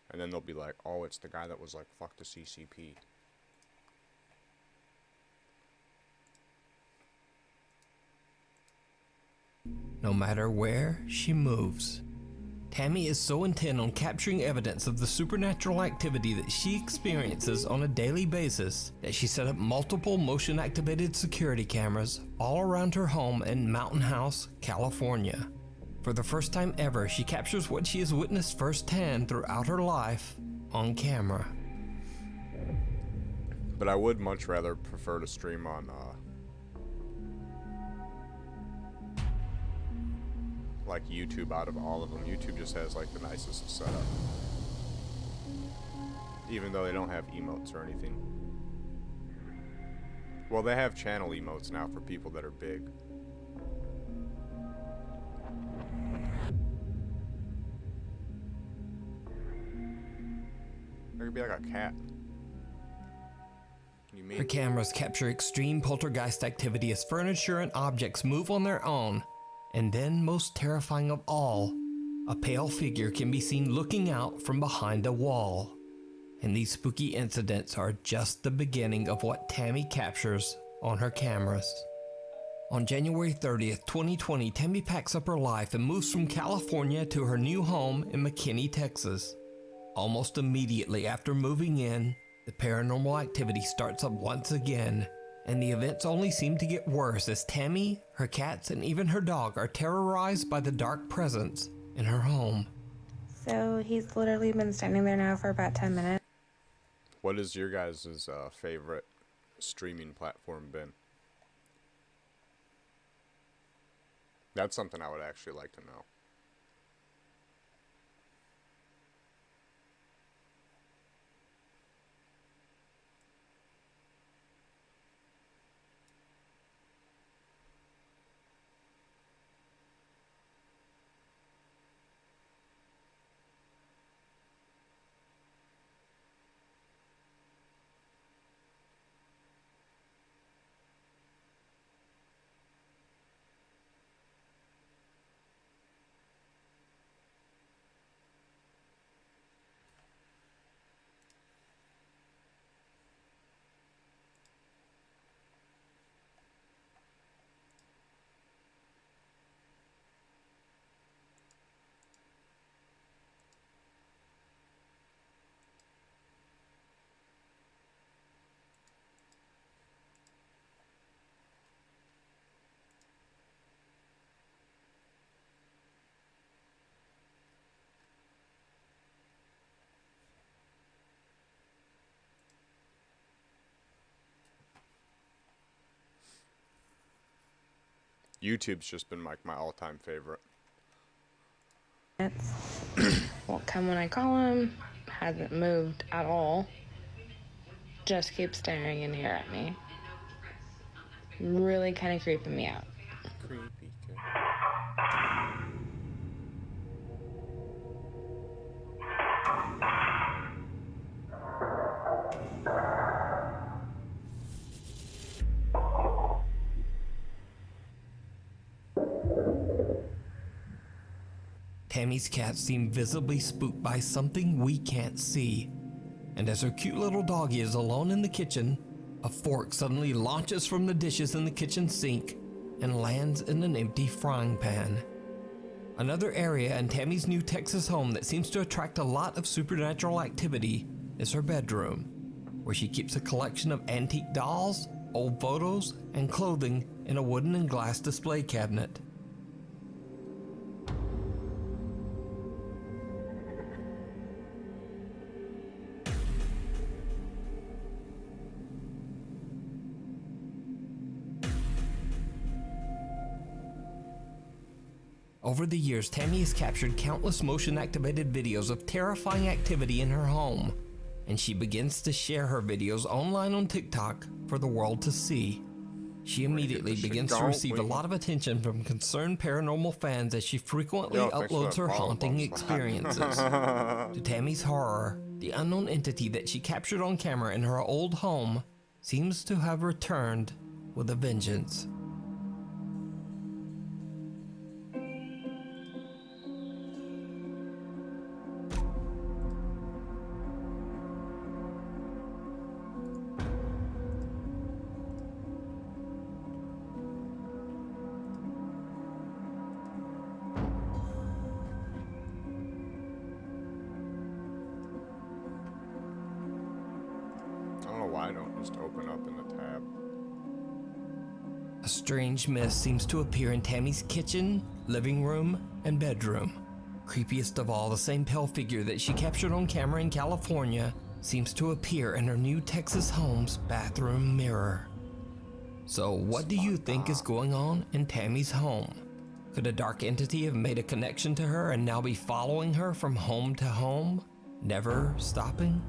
Speaker 2: And then they'll be like, oh, it's the guy that was like, fuck the CCP.
Speaker 18: No matter where she moves, Tammy is so intent on capturing evidence of the supernatural activity that she experiences on a daily basis that she set up multiple motion-activated security cameras all around her home in Mountain House, California. For the first time ever, she captures what she has witnessed firsthand throughout her life on camera.
Speaker 2: But I would much rather prefer to stream on like YouTube out of all of them. YouTube just has like the nicest setup. Even though they don't have emotes or anything. Well, they have channel emotes now for people that are big. There could be like a cat. You mean?
Speaker 18: Her cameras capture extreme poltergeist activity as furniture and objects move on their own. And then, most terrifying of all, a pale figure can be seen looking out from behind a wall. And these spooky incidents are just the beginning of what Tammy captures on her cameras. On January 30th, 2020, Tammy packs up her life and moves from California to her new home in McKinney, Texas. Almost immediately after moving in, the paranormal activity starts up once again, and the events only seem to get worse as Tammy, her cats, and even her dog are terrorized by the dark presence in her home.
Speaker 19: So he's literally been standing there now for about 10 minutes.
Speaker 2: What is your guys' favorite streaming platform been? That's something I would actually like to know. YouTube's just been like my all-time favorite.
Speaker 19: Won't come when I call him. Hasn't moved at all. Just keeps staring in here at me. Really kind of creeping me out.
Speaker 2: Creepy kid.
Speaker 18: Tammy's cats seem visibly spooked by something we can't see. And as her cute little doggy is alone in the kitchen, a fork suddenly launches from the dishes in the kitchen sink and lands in an empty frying pan. Another area in Tammy's new Texas home that seems to attract a lot of supernatural activity is her bedroom, where she keeps a collection of antique dolls, old photos, and clothing in a wooden and glass display cabinet. Over the years, Tammy has captured countless motion-activated videos of terrifying activity in her home, and she begins to share her videos online on TikTok for the world to see. She immediately begins to receive a lot of attention from concerned paranormal fans as she frequently uploads her haunting experiences. To Tammy's horror, the unknown entity that she captured on camera in her old home seems to have returned with a vengeance.
Speaker 2: Why don't just open up in the tab?
Speaker 18: A strange mist seems to appear in Tammy's kitchen, living room, and bedroom. Creepiest of all, the same pale figure that she captured on camera in California seems to appear in her new Texas home's bathroom mirror. So what do you think is going on in Tammy's home? Could a dark entity have made a connection to her and now be following her from home to home, never stopping?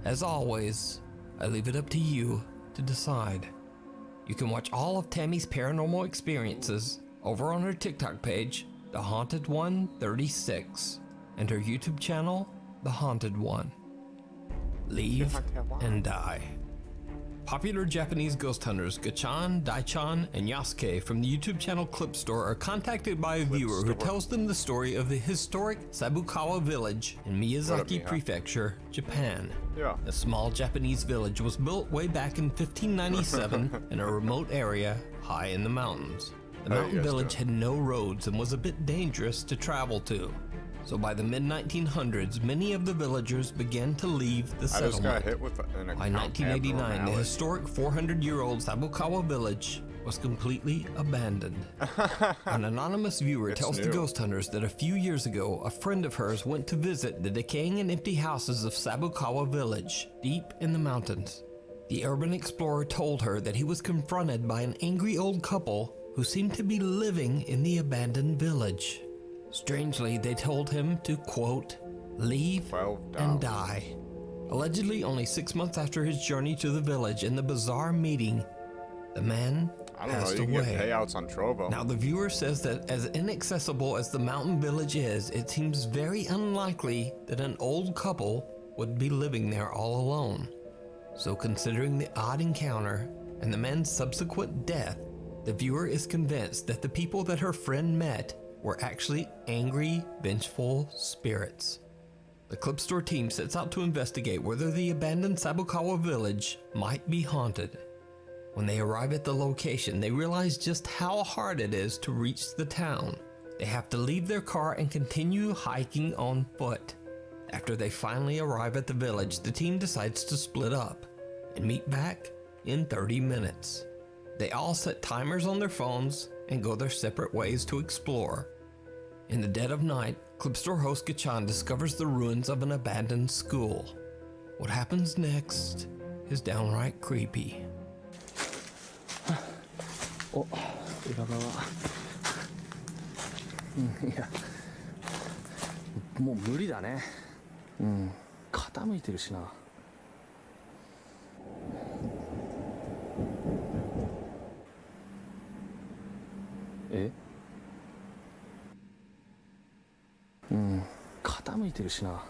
Speaker 18: As always, I leave it up to you to decide. You can watch all of Tammy's paranormal experiences over on her TikTok page, The Haunted One 36, and her YouTube channel, The Haunted One. Leave and die. Popular Japanese ghost hunters Gachan, Daichan, and Yasuke from the YouTube channel Clip Store are contacted by a viewer who tells them the story of the historic Sabukawa village in Miyazaki Prefecture, Japan. The small Japanese village was built way back in 1597 in a remote area high in the mountains. The mountain village had no roads and was a bit dangerous to travel to. So by the mid-1900s, many of the villagers began to leave the settlement.
Speaker 2: I just got hit with
Speaker 18: By 1989, the historic 400-year-old Sabukawa village was completely abandoned. An anonymous viewer tells the ghost hunters that a few years ago, a friend of hers went to visit the decaying and empty houses of Sabukawa village, deep in the mountains. The urban explorer told her that he was confronted by an angry old couple who seemed to be living in the abandoned village. Strangely, they told him to, quote, leave and die. Allegedly, only 6 months after his journey to the village and the bizarre meeting, the man passed away.
Speaker 2: Get payouts on Trovo.
Speaker 18: Now, the viewer says that as inaccessible as the mountain village is, it seems very unlikely that an old couple would be living there all alone. So considering the odd encounter and the man's subsequent death, the viewer is convinced that the people that her friend met were actually angry, vengeful spirits. The Clip Store team sets out to investigate whether the abandoned Sabukawa village might be haunted. When they arrive at the location, they realize just how hard it is to reach the town. They have to leave their car and continue hiking on foot. After they finally arrive at the village, the team decides to split up and meet back in 30 minutes. They all set timers on their phones and go their separate ways to explore. In the dead of night, Clip Store host Gachan discovers the ruins of an abandoned school. What happens next is downright creepy.
Speaker 11: お、裏側。うん、いや、もう無理だね。うん、傾いてるしな。え？うん、傾いてるしな。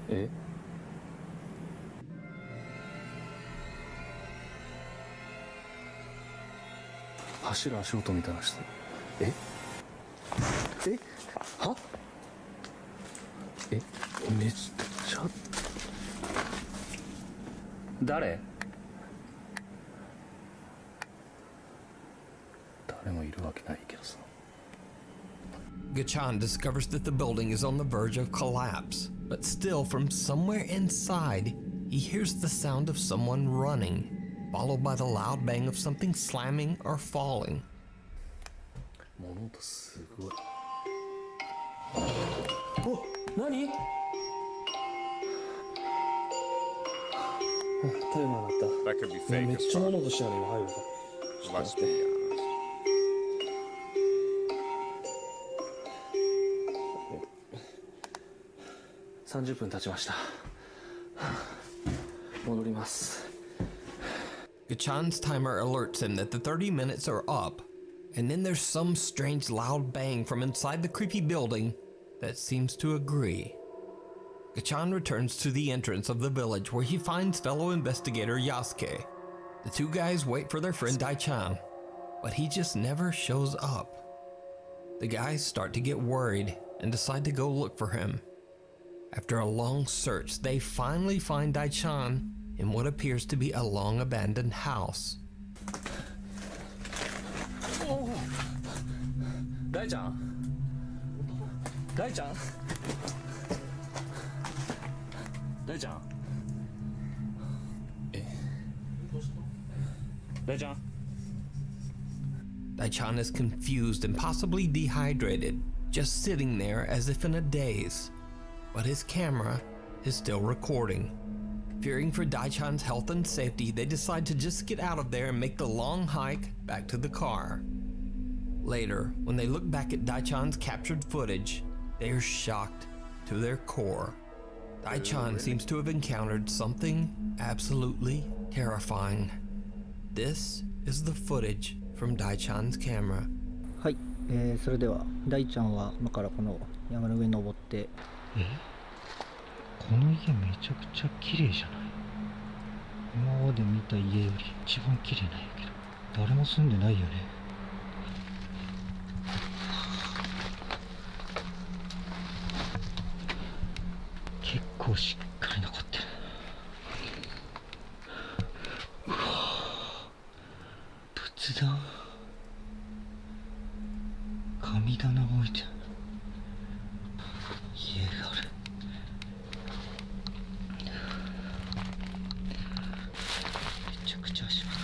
Speaker 11: え？走る足音みたいなしてえはめっちゃ誰もいるわけないけどさ。
Speaker 18: Gachan discovers that the building is on the verge of collapse, but still from somewhere inside, he hears the sound of someone running, followed by the loud bang of something slamming or falling.
Speaker 11: 物音すごい。お、何？タイマー鳴った。
Speaker 2: That could be fake
Speaker 11: めっ
Speaker 2: as
Speaker 11: ちゃ
Speaker 2: fuck.
Speaker 11: 物音したの今入るか。
Speaker 2: Let's be honest.
Speaker 11: 30分経ちました。戻ります。
Speaker 18: Gachan's timer alerts him that the 30 minutes are up, and then there's some strange loud bang from inside the creepy building that seems to agree. Gachan returns to the entrance of the village where he finds fellow investigator Yasuke. The two guys wait for their friend Daichan, but he just never shows up. The guys start to get worried and decide to go look for him. After a long search, they finally find Daichan in what appears to be a long abandoned house.
Speaker 11: 大ちゃん大ちゃん大ちゃん大ちゃん
Speaker 18: Daichan is confused and possibly dehydrated, just sitting there as if in a daze. But his camera is still recording. Fearing for Daichan's health and safety, they decide to just get out of there and make the long hike back to the car. Later, when they look back at Daichan's captured footage, they are shocked to their core. Daichan seems to have encountered something absolutely terrifying. This is the footage from Daichan's camera.
Speaker 20: はい、それでは大ちゃんは今からこの山の上に登って。
Speaker 9: この家めちゃくちゃ綺麗じゃない？今まで見た家より一番綺麗なんやけど、誰も住んでないよね。結構しっかり残ってる。うわぁ、仏壇、神棚が置いてある。家がある。めちゃくちゃ足がある。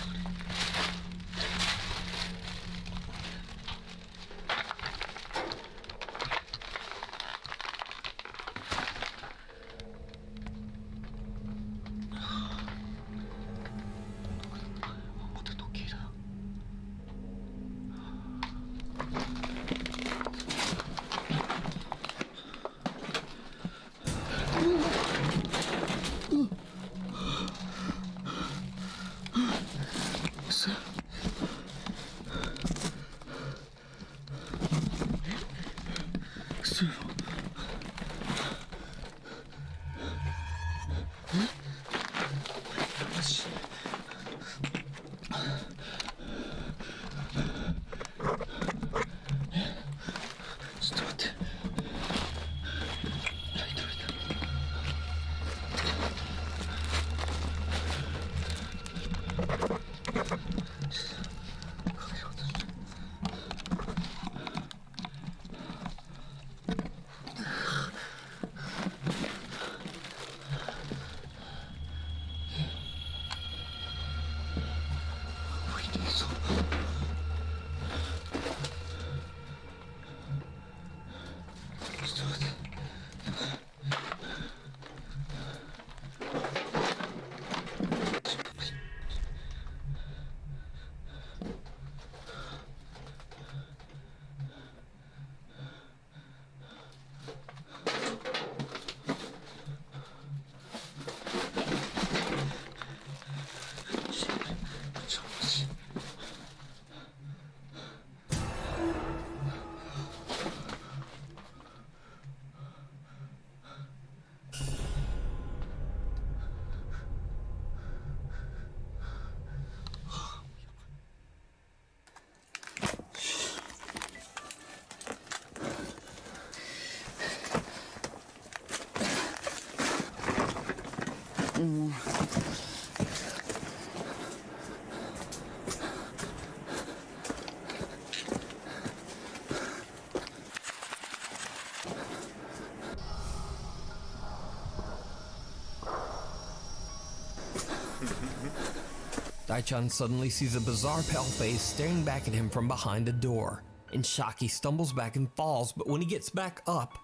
Speaker 18: Daichan suddenly sees a bizarre pale face staring back at him from behind a door. In shock, he stumbles back and falls, but when he gets back up,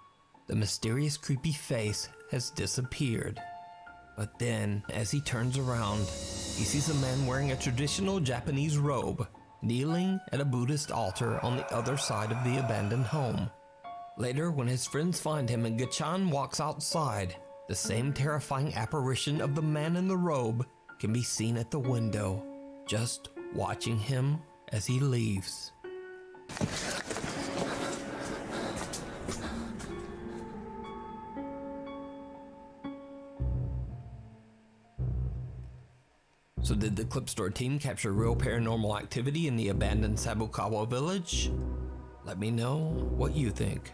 Speaker 18: the mysterious creepy face has disappeared. But then, as he turns around, he sees a man wearing a traditional Japanese robe, kneeling at a Buddhist altar on the other side of the abandoned home. Later, when his friends find him and Gachan walks outside, the same terrifying apparition of the man in the robe can be seen at the window, just watching him as he leaves. So did the Clip Store team capture real paranormal activity in the abandoned Sabukawa village? Let me know what you think.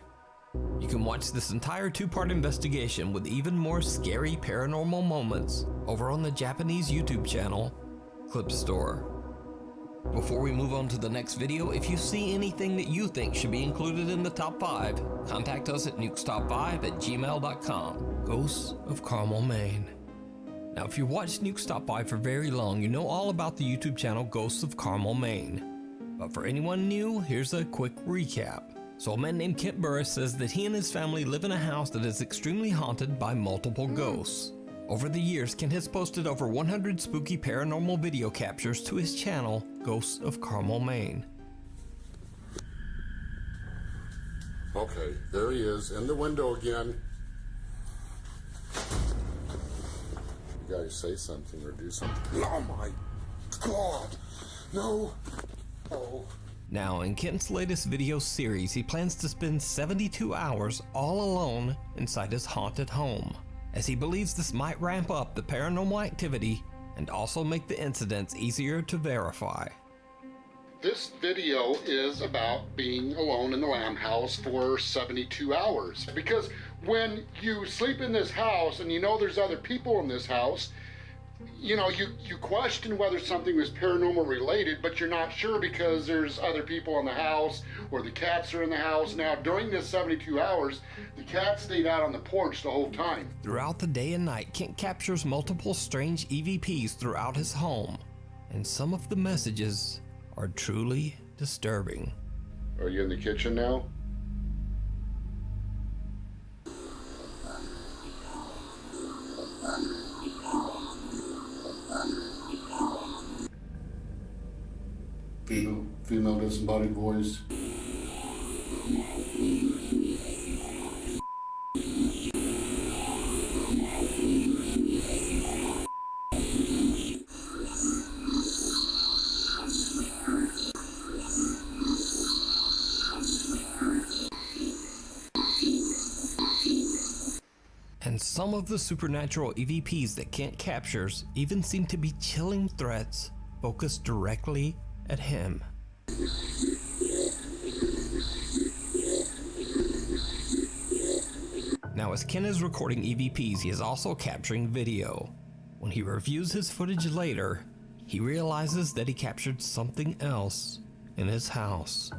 Speaker 18: You can watch this entire two-part investigation with even more scary paranormal moments over on the Japanese YouTube channel, Clip Store. Before we move on to the next video, if you see anything that you think should be included in the top 5, contact us at nukestop5@gmail.com. Ghosts of Carmel, Maine. Now, if you watched Nuke's Top 5 for very long, you know all about the YouTube channel Ghosts of Carmel, Maine. But for anyone new, here's a quick recap. So a man named Kent Burris says that he and his family live in a house that is extremely haunted by multiple ghosts. Over the years, Kent has posted over 100 spooky paranormal video captures to his channel, Ghosts of Carmel, Maine.
Speaker 21: Okay, there he is, in the window again. You guys say something or do something. Oh my God! No! Oh.
Speaker 18: Now, in Kent's latest video series, he plans to spend 72 hours all alone inside his haunted home, as he believes this might ramp up the paranormal activity and also make the incidents easier to verify.
Speaker 21: This video is about being alone in the Lamb house for 72 hours. Because when you sleep in this house and you know there's other people in this house, you know, you question whether something was paranormal related, but you're not sure because there's other people in the house or the cats are in the house. Now, during this 72 hours, the cat stayed out on the porch the whole time.
Speaker 18: Throughout the day and night, Kent captures multiple strange EVPs throughout his home, and some of the messages are truly disturbing.
Speaker 21: Are you in the kitchen now? Female disembodied voice.
Speaker 18: And some of the supernatural EVPs that Kent captures even seem to be chilling threats focused directly at him. Now, as Ken is recording EVPs, he is also capturing video. When he reviews his footage later, he realizes that he captured something else in his house.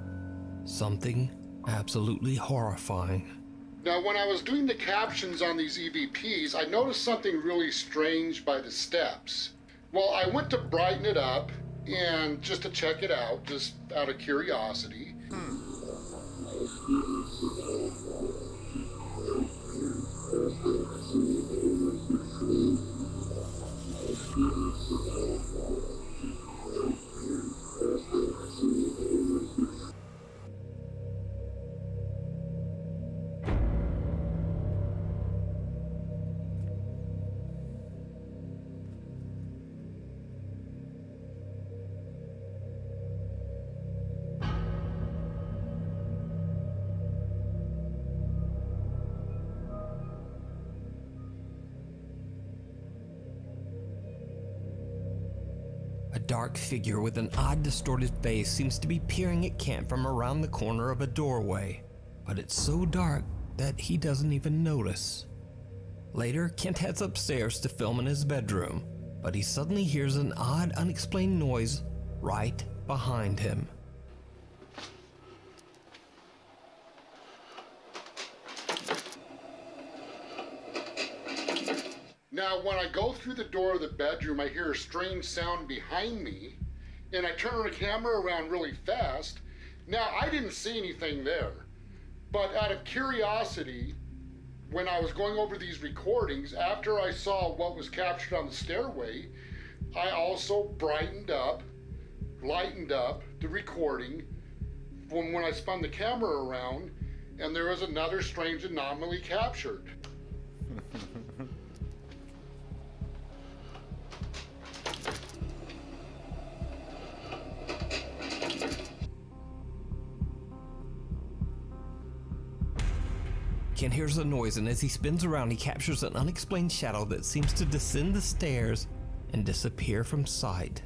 Speaker 18: Something absolutely horrifying.
Speaker 21: Now, when I was doing the captions on these EVPs, I noticed something really strange by the steps. Well, I went to brighten it up and just to check it out, just out of curiosity.
Speaker 18: A dark figure with an odd distorted face seems to be peering at Kent from around the corner of a doorway, but it's so dark that he doesn't even notice. Later, Kent heads upstairs to film in his bedroom, but he suddenly hears an odd, unexplained noise right behind him.
Speaker 21: Now, when I go through the door of the bedroom, I hear a strange sound behind me, and I turn the camera around really fast. Now, I didn't see anything there, but out of curiosity, when I was going over these recordings, after I saw what was captured on the stairway, I also brightened up, lightened up the recording from when I spun the camera around, and there was another strange anomaly captured.
Speaker 18: Ken hears a noise, and as he spins around, he captures an unexplained shadow that seems to descend the stairs and disappear from sight.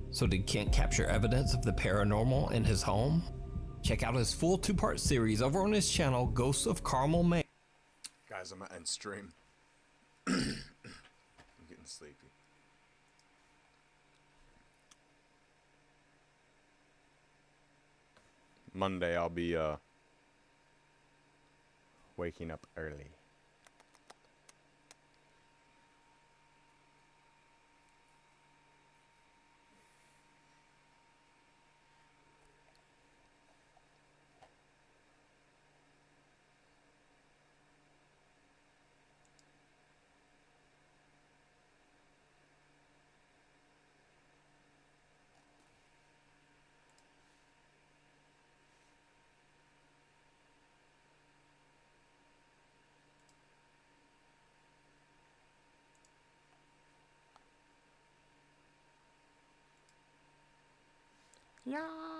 Speaker 18: So did Kent capture evidence of the paranormal in his home? Check out his full 2-part series over on his channel, Ghosts of Carmel, Maine.
Speaker 2: Guys, I'm gonna end stream. I'm getting sleepy. Monday I'll be waking up early.
Speaker 19: Yeah.